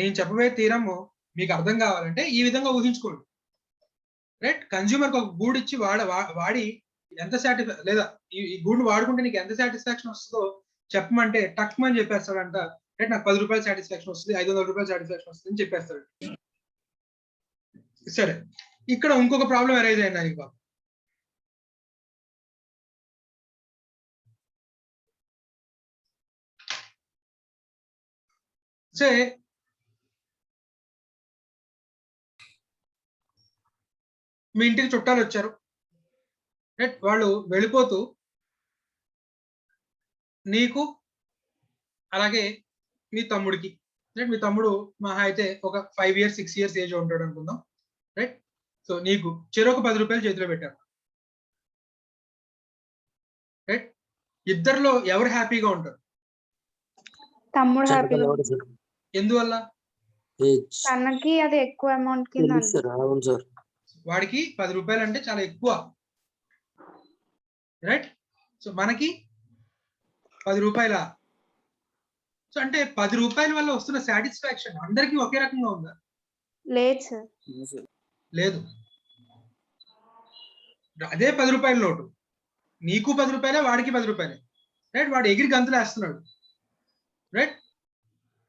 నేను చెప్పబోయే థీరము మీకు అర్థం కావాలంటే ఈ విధంగా ఊహించుకోండి. రైట్. కన్జ్యూమర్ ఒక గూడ్ ఇచ్చి వాడి ఎంత లేదా ఈ గూడ్ వాడుకుంటే నీకు ఎంత సాటిస్ఫాక్షన్ వస్తుందో చెప్పమంటే టక్మని చెప్పేస్తాడంట. రైట్. నాకు 10 రూపాయలు సాటిస్ఫాక్షన్ వస్తుంది, 500 రూపాయలు సాటిస్ఫాక్షన్ వస్తుంది అని చెప్పేస్తాడు. సరే, ఇక్కడ ఇంకొక ప్రాబ్లం అరైజ్ అయింది దానికి. బాబు సే మీ ఇంటికి చుట్టాలు వచ్చారు. రైట్. వాళ్ళు వెళ్ళిపోతూ నీకు అలాగే మీ తమ్ముడికి, రైట్ మీ తమ్ముడు మహా అయితే ఒక 5 years 6 years ఏజ్ ఉంటాడు అనుకుందాం. రైట్. సో నీకు చెరొక 10 రూపాయలు చేతిలో పెట్టారు. రైట్. ఇద్దరిలో ఎవరు హ్యాపీగా ఉంటారు? తమ్ముడు హ్యాపీగా. ఎందువల్ల? తనకి అది ఎక్కువ అమౌంట్ కింద. వాడికి 10 రూపాయలు అంటే చాలా ఎక్కువ. రైట్. సో మనకి 10 రూపాయల. సో అంటే 10 రూపాయల వల్ల వస్తున్న సాటిస్ఫాక్షన్ అందరికీ ఒకే రకంగా ఉందా? లేదు సార్. లేదు. అదే 10 రూపాయల నోటు, నీకు 10 రూపాయలే, వాడికి 10 రూపాయలే, రైట్? వాడు ఎగిరి గంతులు వేస్తున్నాడు, రైట్?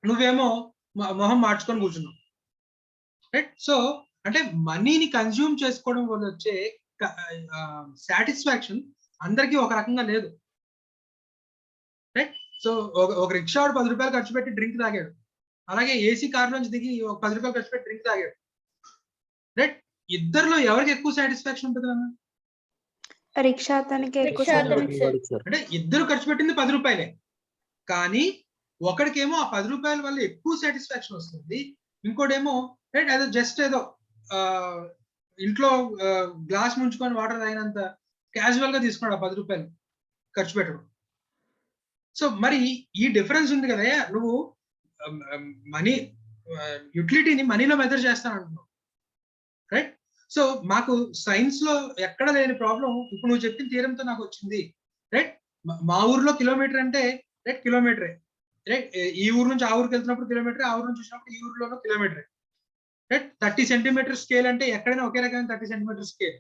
నువ్వేమో మొహం మార్చుకొని కూర్చున్నావు, రైట్? సో అంటే మనీని కన్జ్యూమ్ చేసుకోవడం వల్ల వచ్చే సాటిస్ఫాక్షన్ అందరికీ ఒక రకంగా లేదు, రైట్? సో ఒక రిక్షా వాడు 10 రూపాయలు ఖర్చు పెట్టి డ్రింక్ తాగాడు, అలాగే ఏసీ కార్ నుంచి దిగి ఒక 10 రూపాయలు ఖర్చు పెట్టి డ్రింక్ తాగాడు, రైట్? ఇద్దరిలో ఎవరికి ఎక్కువ సాటిస్ఫాక్షన్ ఉంటుంది అన్న? రిక్షా అతనికి ఎక్కువ రిక్షా అతనికి సార్. అంటే ఇద్దరు ఖర్చు పెట్టింది 10 రూపాయలే, కానీ ఒకడికేమో ఆ 10 రూపాయల వల్ల ఎక్కువ సాటిస్ఫాక్షన్ వస్తుంది, ఇంకోటేమో రైట్ ఏదో జస్ట్ ఏదో ఇంట్లో గ్లాస్ ముంచుకొని వాటర్ తాగినంత క్యాజువల్ గా తీసుకున్నాడు ఆ 10 రూపాయలు ఖర్చు పెట్టడం. సో మరి ఈ డిఫరెన్స్ ఉంది కదా, నువ్వు మనీ యుటిలిటీని మనీలో మెజర్ చేస్తాను అంటున్నావు, రైట్? సో మాకు సైన్స్ లో ఎక్కడ లేని ప్రాబ్లం ఇప్పుడు నువ్వు చెప్పిన థియరంతో నాకు వచ్చింది, రైట్? మా ఊర్లో కిలోమీటర్ అంటే రైట్ కిలోమీటరే, రైట్? ఈ ఊరు నుంచి ఆ ఊరికి వెళ్తున్నప్పుడు కిలోమీటర్, ఆ ఊరు నుంచి వచ్చినప్పుడు ఈ ఊర్లోనూ కిలోమీటరే, రైట్? 30 సెంటీమీటర్ స్కేల్ అంటే ఎక్కడైనా ఒకే రకమైన 30 సెంటీమీటర్ స్కేల్.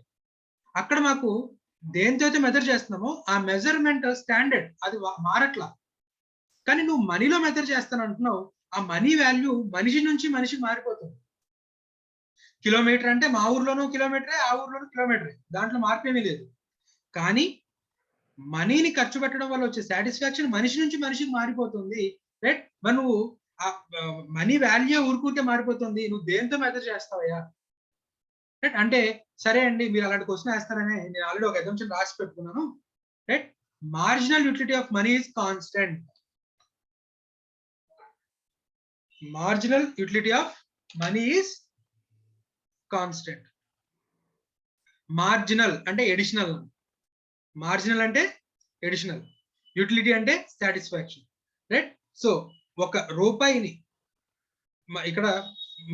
అక్కడ మాకు దేంతో అయితే మెజర్ చేస్తున్నామో ఆ మెజర్మెంట్ స్టాండర్డ్ అది మారట్లా, కానీ నువ్వు మనీలో మెజర్ చేస్తాను అంటున్నావు, ఆ మనీ వాల్యూ మనిషి నుంచి మనిషికి మారిపోతుంది. కిలోమీటర్ అంటే మా ఊర్లోనూ కిలోమీటరే, ఆ ఊర్లోనూ కిలోమీటరే, దాంట్లో మార్పేమీ లేదు. కానీ మనీని ఖర్చు పెట్టడం వల్ల వచ్చే సాటిస్ఫాక్షన్ మనిషి నుంచి మనిషికి మారిపోతుంది, రైట్? మరి నువ్వు మనీ వాల్యూ ఊరుకుంటే మారిపోతుంది, నువ్వు దేంతో మెజర్ చేస్తావయ్యా, రైట్? అంటే సరే అండి, మీరు అలాంటి క్వశ్చన్ వేస్తారని నేను ఆల్రెడీ ఒక ఎగ్జాంపుల్ రాసి పెట్టుకున్నాను, right? Marginal utility of money is constant. Marginal utility of money is constant. Marginal అంటే ఎడిషనల్, మార్జినల్ అంటే ఎడిషనల్, యూటిలిటీ అంటే సాటిస్ఫాక్షన్, రైట్? సో ఒక రూపాయిని ఇక్కడ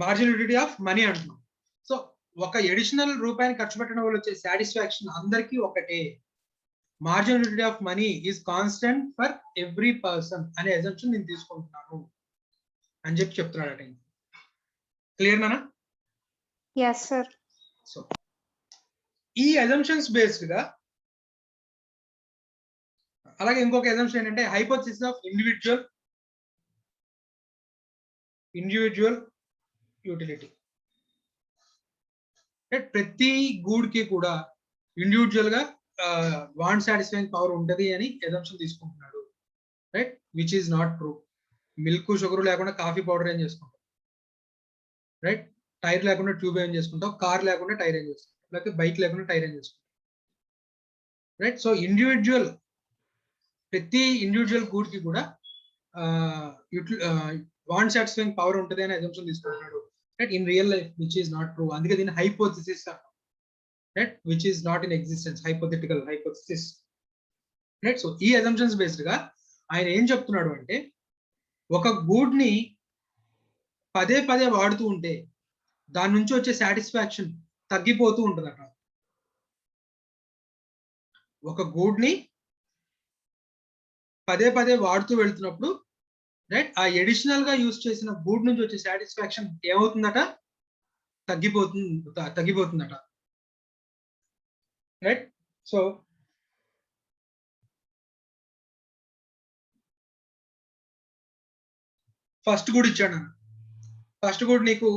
మార్జినల్ యూటిలిటీ ఆఫ్ మనీ అంటున్నాం. సో ఒక ఎడిషనల్ రూపాయిని ఖర్చు పెట్టడం వల్ల వచ్చే సాటిస్ఫాక్షన్ అందరికీ ఒకటే. Marginal utility of money is constant for every person అనే అజంప్షన్ నేను తీసుకుంటున్నాను అని చెప్పి చెప్తున్నాడట. క్లియర్ నానా? yes sir. సో ఈ అజంప్షన్స్ బేస్డ్ గా అలాగే ఇంకొక అజంప్షన్ ఏంటంటే హైపోథిసిస్ ఆఫ్ ఇండివిజువల్ యూటిలిటీ. ప్రతి గూడ్ కి కూడా ఇండివిజువల్ గా వాంట్ సాటిస్ఫైయింగ్ పవర్ ఉంటది అని అజంప్షన్ తీసుకుంటున్నాడు, right? Which is not true. Milk sugar లేకుండా కాఫీ పౌడర్ ఏం చేసుకుంటాం, రైట్? టైర్ లేకుండా ట్యూబ్ ఏం చేసుకుంటాం, కార్ లేకుండా టైర్ ఏం చేసుకుంటాం, లేకపోతే బైక్ లేకుండా టైర్ ఏం చేసుకుంటాం, రైట్? సో ఇండివిజువల్ ప్రతి ఇండివిజువల్ గూడ్ కి కూడా వాంట్ సాటిస్ఫైయింగ్ పవర్ ఉంటుంది అని అజంప్షన్ తీసుకుంటున్నాడు, right? In real life which is not true. అందుకే దీన్ని hypothesis, right? Which is not in existence, hypothetical hypothesis, right? So ఈ అజంప్షన్స్ బేస్డ్ గా ఆయన ఏం చెప్తున్నాడు అంటే ఒక గూడ్ ని పదే పదే వాడుతూ ఉంటే దాని నుంచి వచ్చే సాటిస్ఫాక్షన్ తగ్గిపోతూ ఉంటుందట. ఒక గూడ్ ని పదే పదే వాడుతూ వెళ్తున్నప్పుడు, రైట్, ఆ ఎడిషనల్ గా యూజ్ చేసిన గూడ్ నుంచి వచ్చే సాటిస్ఫాక్షన్ ఏమవుతుందట? తగ్గిపోతుందట, రైట్? సో ఫస్ట్ గూడ్ ఇచ్చాను, ఫస్ట్ గూడ్ నీకు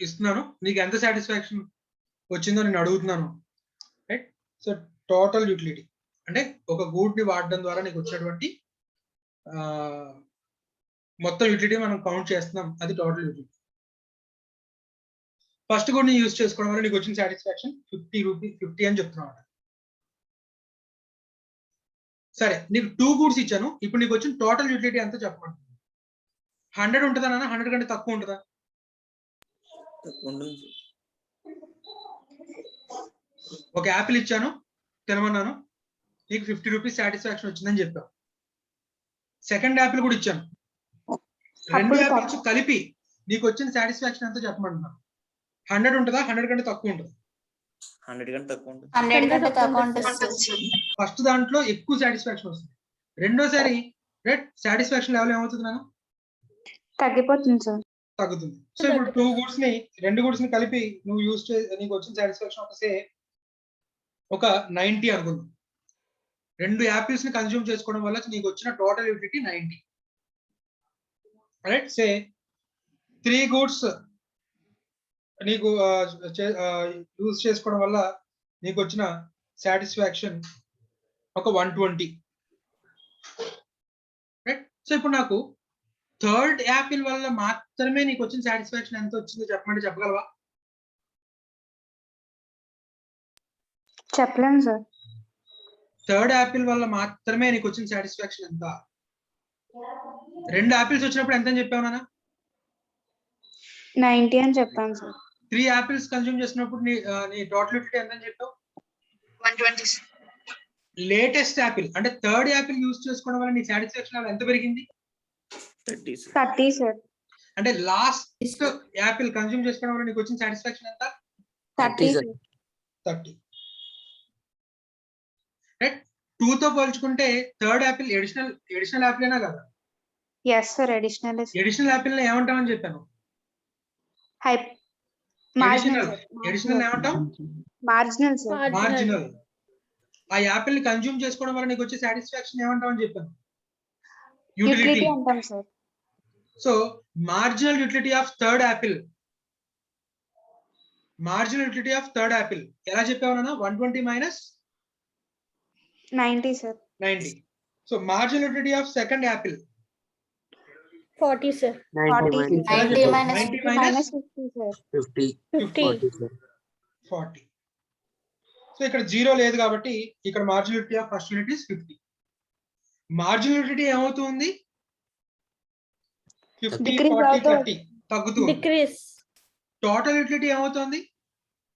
ఇస్తున్నాను, నీకు ఎంత సాటిస్ఫాక్షన్ వచ్చిందో నేను అడుగుతున్నాను, రైట్? సో టోటల్ యూటిలిటీ అంటే ఒక గూడ్ ని వాడడం ద్వారా నీకు వచ్చినటువంటి మొత్తం యూటిలిటీ మనం కౌంట్ చేస్తున్నాం, అది టోటల్ యూటిలిటీ. ఫస్ట్ గూడ్ ని యూజ్ చేసుకోవడం వల్ల నీకు వచ్చిన సాటిస్ఫాక్షన్ 50 అని చెప్తున్నాం. సరే, నీకు 2 గూడ్స్ ఇచ్చాను, ఇప్పుడు నీకు వచ్చిన టోటల్ యూటిలిటీ ఎంత చెప్పమంటున్నాను? 100 ఉంటుందా నాన్న? 100 కంటే తక్కువ ఉంటుందా? ఒక యాపిల్ ఇచ్చాను, తినమన్నాను, నీకు 50 రూపీస్ సాటిస్ఫాక్షన్ వచ్చిందని చెప్పావు. సెకండ్ యాపిల్ కూడా ఇచ్చాను, 2 యాపిల్స్ కలిపి నీకు వచ్చిన సాటిస్ఫాక్షన్ ఎంత చెప్పమంటున్నాను? 100 ఉంటుందా? 100 కంటే తక్కువ ఉంటుందా? 100 కంటే తక్కువ ఉంటుంది. 100 కంటే తక్కువ ఉంటుంది. ఫస్ట్ దాంట్లో ఎక్కువ సాటిస్ఫాక్షన్ వస్తుంది, రెండోసారి రేట్ సాటిస్ఫాక్షన్ లెవెల్ ఏమవుతుంది నాన్న? తగ్గిపోతుంది సార్. తగ్గుతుంది. సో ఇప్పుడు 2 గూడ్స్ ని కలిపి నువ్వు యూజ్ నీకు వచ్చిన సాటిస్ఫాక్షన్ ఒక 90 అనుకుందాం. 2 యాపిల్స్ ని కన్స్యూమ్ చేసుకోవడం వల్ల నీకు వచ్చిన టోటల్ యూటిలిటీ 90. రైట్, సే 3 గూడ్స్ నీకు యూజ్ చేసుకోవడం వల్ల నీకు వచ్చిన సాటిస్ఫాక్షన్ ఒక 120. రైట్, సో ఇప్పుడు నాకు థర్డ్ యాపిల్ వల్ల మాత్రమే నీకు వచ్చిన సాటిస్ఫాక్షన్ ఎంత వచ్చిందో చెప్పమంటే చెప్పగలవా? చెప్పలేను సార్. థర్డ్ యాపిల్ వల్ల మాత్రమే నీకు వచ్చిన సాటిస్ఫాక్షన్ ఎంత? 2 యాపిల్స్ వచ్చినప్పుడు ఎంత అని చెప్పావు నాన్న? 90 అని చెప్పాను సార్. 3 యాపిల్స్ కన్స్యూమ్ చేసినప్పుడు నీ టోటల్ యూటిలిటీ ఎంత అని చెప్పావు? 120. లేటెస్ట్ యాపిల్ అంటే థర్డ్ యాపిల్ యూజ్ చేసుకోవడం వల్ల నీ సాటిస్ఫాక్షన్ ఎంత పెరిగింది? 30 sir. 30 సార్. అంటే లాస్ట్ యాపిల్ కన్స్యూమ్ చేసుకోవడం వల్ల నీకు వచ్చిన సాటిస్ఫాక్షన్ ఎంత? 30 sir. సార్. 30. రైట్, 2 తో పోల్చుకుంటే థర్డ్ యాపిల్ ఎడిషనల్ యాపిల్ అయినా కదా? Yes sir, additional additional apple ఏమంటామని చెప్పాను? ఎడిషనల్ ఏమంటాం? Marginal sir. మార్జినల్. ఆ యాపిల్ ని కన్స్యూమ్ చేసుకోవడం వల్ల నీకు వచ్చే సాటిస్ఫాక్షన్ ఏమంటామని చెప్పాను? యూటిలిటీ. యూటిలిటీ అంటాం sir. So marginal utility of third apple, marginal utility of third apple ఎలా చెప్పావు నాన్న? 120 minus 90 sir. 90. So marginal utility of second apple 40 sir. 90 90 minus 90 minus minus 50 sir. 50 50. 40 sir. 40. So ఇక్కడ 0 లేదు కాబట్టి ఇక్కడ marginal utility of first unit is 50. Marginal utility ఏమవుతుంది? 50 Decrease 40 అవుతుంది. 30 తగ్గుతుంది. Decrease. టోటల్ యూటిలిటీ ఏమవుతుంది?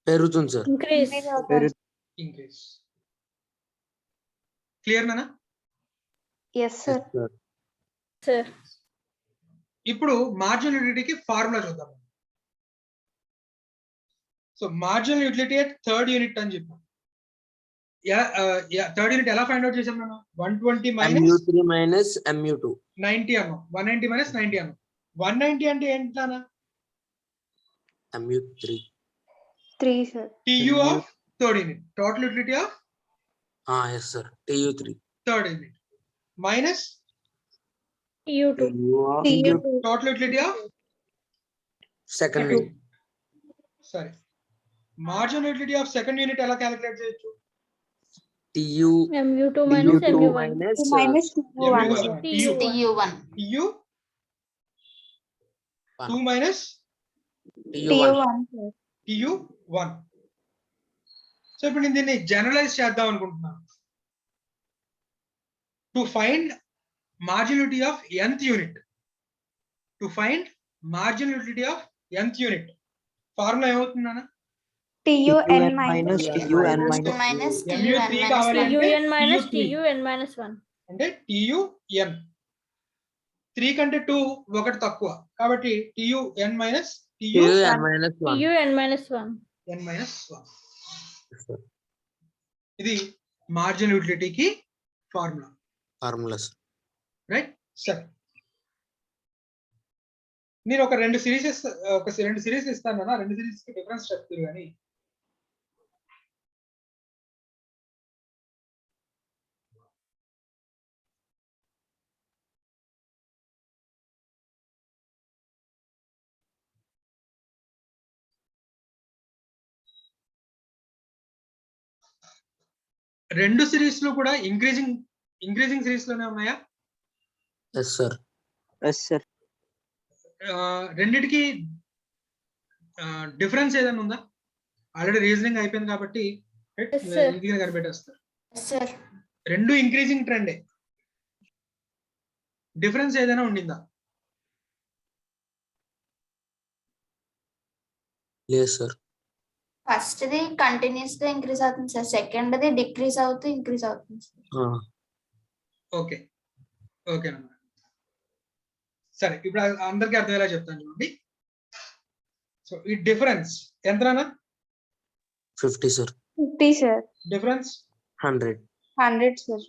పెరుగుతుంది సార్. Increase. ఇంక్రీజ్. క్లియర్ నానా? Yes sir. Sir. ఇప్పుడు మార్జినల్ యూటిలిటీకి ఫార్ములా చూద్దాం. So marginal utility at third unit అని చెప్పాం. థర్డ్ యూనిట్ ఎలా ఫైండ్ అవుట్ చేసాం మనం? 120 మైనస్ MU3 మైనస్ MU2 90 అన్నాం. 190 మైనస్ 90 అన్నాం. 190 అంటే ఏంటన్నా? MU3 3 sir. TU of third unit, total utility of yes sir. TU3 third unit minus U2. TU2 total utility of second unit. సరే, marginal utility of second unit ఎలా calculate చేయొచ్చు? TU MU2 minus TU2 MU1. Minus minus 1 sir. TU1. TU 2 minus TU1 TU1 sir. TU1. So ఇప్పుడు నేను దీన్ని generalise చేద్దాం అనుకుంటున్నాను. To find marginal utility of nth unit, to find marginal utility of nth unit formula ఏమవుతుందన్న? TUN minus TUN Minus minus MU3 కావాలి అంటే TUN minus TU3. TUN minus 1. అంటే TUN 3 కంటే 2 ఒకటి తక్కువ కాబట్టి TUN minus TUN minus 1 TUN minus 1. TUN minus 1. ఇది marginal యూటిలిటీకి ఫార్ములా. ఫార్ములాస్. రైట్, సరే. నేను ఒక 2 సిరీస్ ఇస్తాను అన్న. 2 సిరీస్ కి డిఫరెన్స్ చెప్తారు కానీ రెండు సిరీస్ లో కూడా ఇంక్రీజింగ్ సిరీస్ లోనే ఉన్నాయా? Yes sir. రెండిటికి డిఫరెన్స్ ఏదైనా ఉందా? ఆల్రెడీ రీజనింగ్ అయిపోయింది కాబట్టి Yes, sir. ఈజీగా కనిపెట్టేస్తారు. Yes, sir. రెండు ఇంక్రీజింగ్ ట్రెండే. డిఫరెన్స్ ఏదైనా ఉండిందా? లేదు సార్. ఫస్ట్ ది కంటిన్యూస్ గా ఇంక్రీజ్ అవుతుంది సార్. సెకండ్ ది డిక్రీజ్ అవుతూ ఇంక్రీజ్ అవుతుంది సార్. ఓకే ఓకేనమ్మా, సరే. ఇప్పుడు అందరికీ అర్థమయ్యేలా చెప్తాను చూడండి. సో ఈ డిఫరెన్స్ ఎంతనా? 50 sir. 50 sir. Difference 100 100 sir.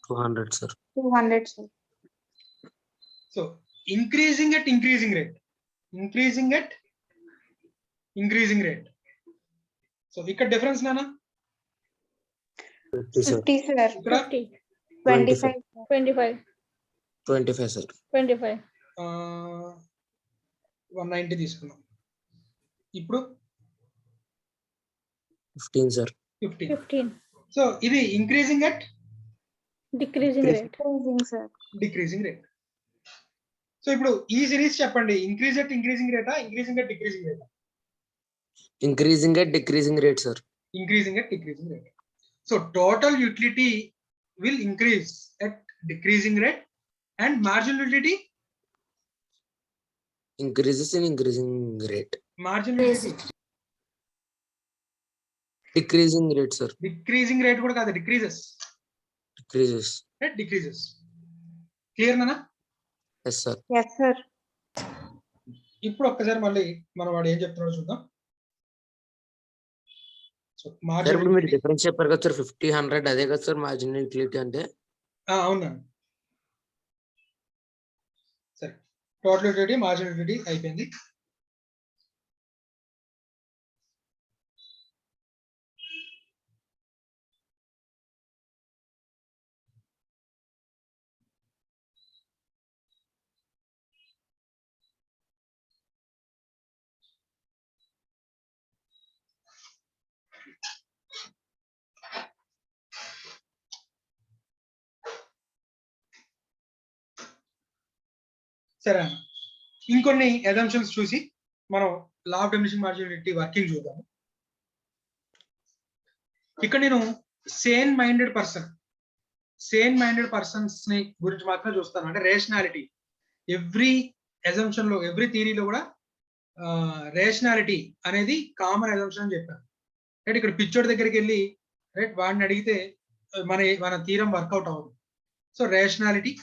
200 sir. 200 sir. So increasing at increasing rate. So ఇక్కడ డిఫరెన్స్ నానా 50 sir. 50 sir. ఇక్కడ 50, 25 sir. 25, 25 sir. 25, 190 తీసుకున్నాం. ఇప్పుడు 15 sir. 15. 15, సో ఇది increasing at decreasing rate. Increasing sir. Decreasing rate. So ఇప్పుడు ఈ సిరీస్ చెప్పండి, ఇంక్రీజ్ అట్ ఇంక్రీజింగ్ రేటా, ఇంక్రీజింగ్ అట్ డిక్రీజింగ్ రేటా? Increasing at decreasing rate sir. Increasing at decreasing rate. So total utility will increase at decreasing rate and marginal utility, Increases in increasing rate. marginal utility Decreasing rate sir. decreasing rate కూడా కాదు, decreases, Decreases. right? Decreases. Clear నానా? Yes sir. Yes sir. ఇప్పుడు ఒక్కసారి మళ్ళీ మనం వాడు ఏం చెప్తున్నాడో చూద్దాం. సో Sir, మార్జినల్ ఇప్పుడు మీరు డిఫరెన్స్ చెప్పారు కదా సార్ 50 100 అదే కదా సార్ మార్జినల్ యూటిలిటీ అంటే. అవునా, సరే. టోటల్ యూటిలిటీ, మార్జినల్ యూటిలిటీ అయిపోయింది. సరే అన్న, ఇంకొన్ని అజంప్షన్స్ చూసి మనం లా ఆఫ్ డిమినిషింగ్ మార్జినల్ వర్కింగ్ చూద్దాము. ఇక్కడ నేను సేన్ మైండెడ్ పర్సన్స్ ని గురించి మాత్రమే చూస్తాను. అంటే రేషనాలిటీ, ఎవ్రీ అజంప్షన్ లో, ఎవ్రీ థియరీలో కూడా రేషనాలిటీ అనేది కామన్ అజంప్షన్ అని చెప్పాను. రైట్, ఇక్కడ పిచ్చోడి దగ్గరికి వెళ్ళి రైట్ వాడిని అడిగితే మన థీరం వర్కౌట్ అవ్వదు. సో రేషనాలిటీ,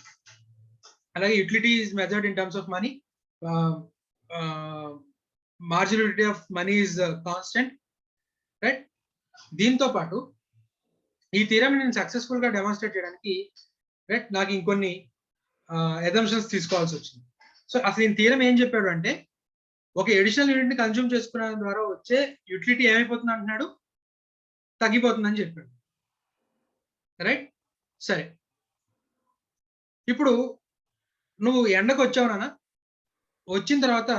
అలాగే utility is measured in terms of money, marginal utility of money is constant, right. దీంతో పాటు ఈ థియరం నేను సక్సెస్ఫుల్ గా డెమాన్స్ట్రేట్ చేయడానికి రైట్ నాకు ఇంకొన్ని అజంప్షన్స్ తీసుకోవాల్సి వచ్చింది. సో అసలు ఈ థియరం ఏం చెప్పాడు అంటే, ఒక ఎడిషనల్ యూనిట్ ని కన్జ్యూమ్ చేసుకునే ద్వారా వచ్చే యూటిలిటీ ఏమైపోతుంది అంటున్నాడు, తగ్గిపోతుందని చెప్పాడు. రైట్, సరే. ఇప్పుడు నువ్వు ఎండకు వచ్చావు నాన్న, వచ్చిన తర్వాత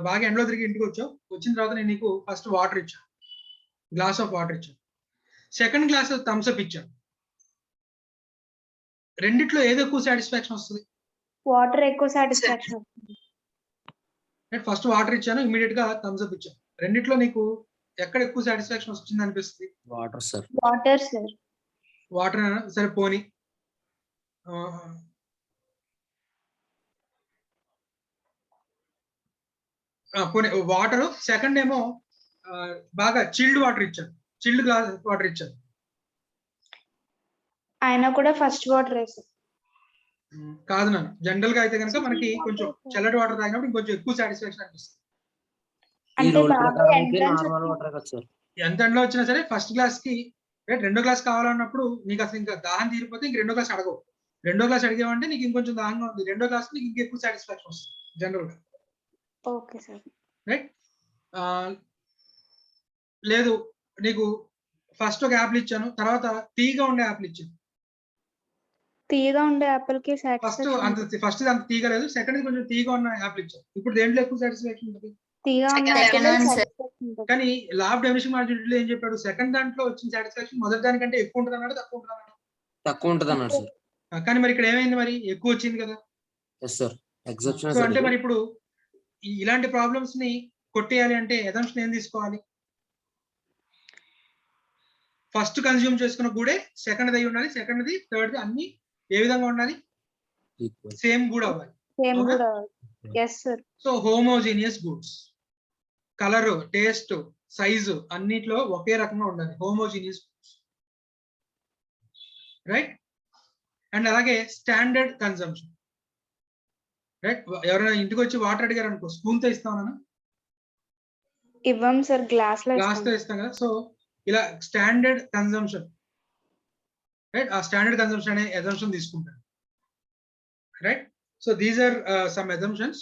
బాగా ఎండలో తిరిగి ఇంటికి వచ్చావు. వచ్చిన తర్వాత నేను నీకు ఫస్ట్ వాటర్ ఇచ్చాను, గ్లాస్ ఆఫ్ వాటర్ ఇచ్చాను. సెకండ్ గ్లాస్ థమ్స్ అప్ ఇచ్చాను. రెండిట్లో ఏది ఎక్కువ సాటిస్ఫాక్షన్ వస్తుంది? వాటర్ ఎక్కువ సాటిస్ఫాక్షన్. ఫస్ట్ వాటర్ ఇచ్చాను, ఇమీడియట్ గా థమ్స్ అప్ ఇచ్చాను. రెండిట్లో నీకు ఎక్కడ ఎక్కువ సాటిస్ఫాక్షన్ వస్తుంది అనిపిస్తుంది? Water sir. Water sir. Water సరే పోనీ, పోనీ వాటర్. సెకండ్ ఏమో బాగా చిల్డ్ వాటర్ ఇచ్చాను, చిల్డ్ గ్లాస్ వాటర్ ఇచ్చాను. ఆయన కూడా ఫస్ట్ వాటర్ సార్. కాదు నాన్న, జనరల్ గా అయితే కనుక మనకి కొంచెం చల్లటి వాటర్ తాగినప్పుడు ఇంకొంచెం ఎక్కువ సాటిస్ఫాక్షన్ అనిపిస్తుంది. ఈ అంటే రూల్ బాగా ప్రకారం అయితే ఎంట్రన్స్ నార్మల్ వాటర్ కదా సార్. ఎంత ఎండలో వచ్చినా సరే ఫస్ట్ గ్లాస్ కి రైట్ రెండో గ్లాస్ కావాలన్నప్పుడు నీకు అసలు ఇంకా దాహం తీరిపోతే ఇంక రెండో గ్లాస్ అడగవు. రెండో గ్లాస్ అడిగామంటే నీకు ఇంకొంచెం దాహంగా ఉంది, రెండో గ్లాస్ నీకు ఇంకా ఎక్కువ సాటిస్ఫాక్షన్ వస్తుంది జనరల్ గా. Okay sir. రైట్, లేదు నీకు ఫస్ట్ ఒక యాపిల్ ఇచ్చాను, తర్వాత తీగా ఉండే యాపిల్ ఇచ్చాను. తీయగా ఉండే యాపిల్ కి ఫస్ట్ అంత తీగ లేదు, సెకండ్ కొంచెం తీగా ఉన్న యాపిల్ ఇచ్చాను. ఇప్పుడు దేంట్లో ఎక్కువ సాటిస్ఫాక్షన్ ఉంటుంది? తీయగా ఉండే Second one, sir. కానీ లా ఆఫ్ డిమినిషింగ్ మార్జినల్ ఏం చెప్పాడు, సెకండ్ దాంట్లో వచ్చిన సాటిస్ఫాక్షన్ మొదటి దానికంటే ఎక్కువ ఉంటుంది అన్నాడు, తక్కువ ఉంటుంది అన్నాడు? తక్కువ ఉంటుంది అన్నాడు సార్. కానీ మరి ఇక్కడ ఏమైంది, మరి ఎక్కువ వచ్చింది కదా. Yes sir, exception so sir. అంటే మరి ఇప్పుడు ఇలాంటి ప్రాబ్లమ్స్ ని కొట్టేయాలి అంటే అజంప్షన్ ఏం తీసుకోవాలి? ఫస్ట్ కన్స్యూమ్ చేసుకున్న గూడే సెకండ్ అయి ఉండాలి, సెకండ్ ది థర్డ్ ది అన్ని ఏ విధంగా ఉండాలి? సేమ్ గుడ్ అవ్వాలి. సేమ్ అవునా? కూడా. Yes sir. So homogeneous goods, colour, taste, size అన్నిట్లో ఒకే రకంగా ఉండాలి, హోమోజీనియస్ గుడ్స్. రైట్, అండ్ అలాగే స్టాండర్డ్ కన్సంప్షన్. రైట్, ఎవరైనా ఇంటికి వచ్చి వాటర్ అడిగారు అనుకో, స్పూన్ తో ఇస్తామన్నా? ఇవ్వం సార్, గ్లాస్ లో గ్లాస్ తో ఇస్తాం కదా. సో ఇలా స్టాండర్డ్ కన్సంప్షన్, రైట్, ఆ స్టాండర్డ్ కన్సంప్షన్ అనే అజంప్షన్ తీసుకుంటాను. Right, so these are some assumptions.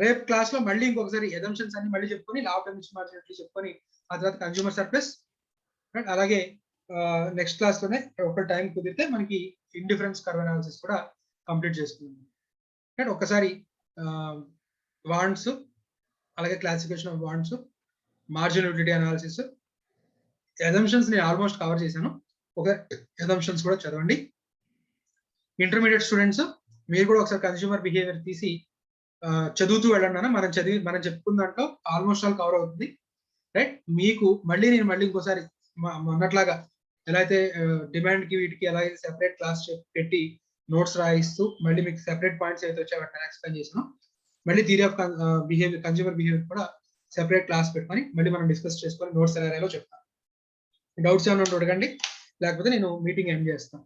రేపు క్లాస్ లో మళ్ళీ ఇంకొకసారి అజంప్షన్స్ అన్ని మళ్ళీ చెప్పుకొని లా ఆఫ్ డిమినిషింగ్ మార్జినల్ చెప్పుకొని ఆ తర్వాత కన్స్యూమర్ సర్ప్లస్, రైట్, అలాగే నెక్స్ట్ క్లాస్ లోనే ఒక టైం కుదిరితే మనకి ఇండిఫరెన్స్ కర్వ్ అనాలిసిస్ కూడా కంప్లీట్ చేసుకున్నాం. రైట్, ఒకసారి వాండ్స్, అలాగే classification of wands, marginal utility analysis, assumptions నేను ఆల్మోస్ట్ కవర్ చేశాను. ఒక అజంప్షన్స్ కూడా చదవండి. ఇంటర్మీడియట్ స్టూడెంట్స్ మీరు కూడా ఒకసారి కన్స్యూమర్ బిహేవియర్ తీసి చదువుతూ వెళ్ళండి అన్న. మనం చెప్పుకున్న దాంట్లో ఆల్మోస్ట్ ఆల్ కవర్ అవుతుంది. రైట్, మీకు నేను మళ్ళీ ఇంకోసారి అన్నట్లాగా ఎలా అయితే డిమాండ్ కి వీటికి ఎలా అయితే సెపరేట్ క్లాస్ పెట్టి నోట్స్ రాయిస్తూ మళ్ళీ మీకు సెపరేట్ పాయింట్స్ అయితే వచ్చి వాటిని ఎక్స్ప్లెయిన్ చేసాను. మళ్ళీ theory of behaviour, consumer behaviour కూడా సెపరేట్ క్లాస్ పెట్టుకొని మళ్ళీ మనం డిస్కస్ చేసుకొని నోట్స్ ఎలా రాయాలో చెప్తాను. డౌట్స్ ఏమైనా ఉంటే అడగండి, లేకపోతే నేను మీటింగ్ ఎండ్ చేస్తాను.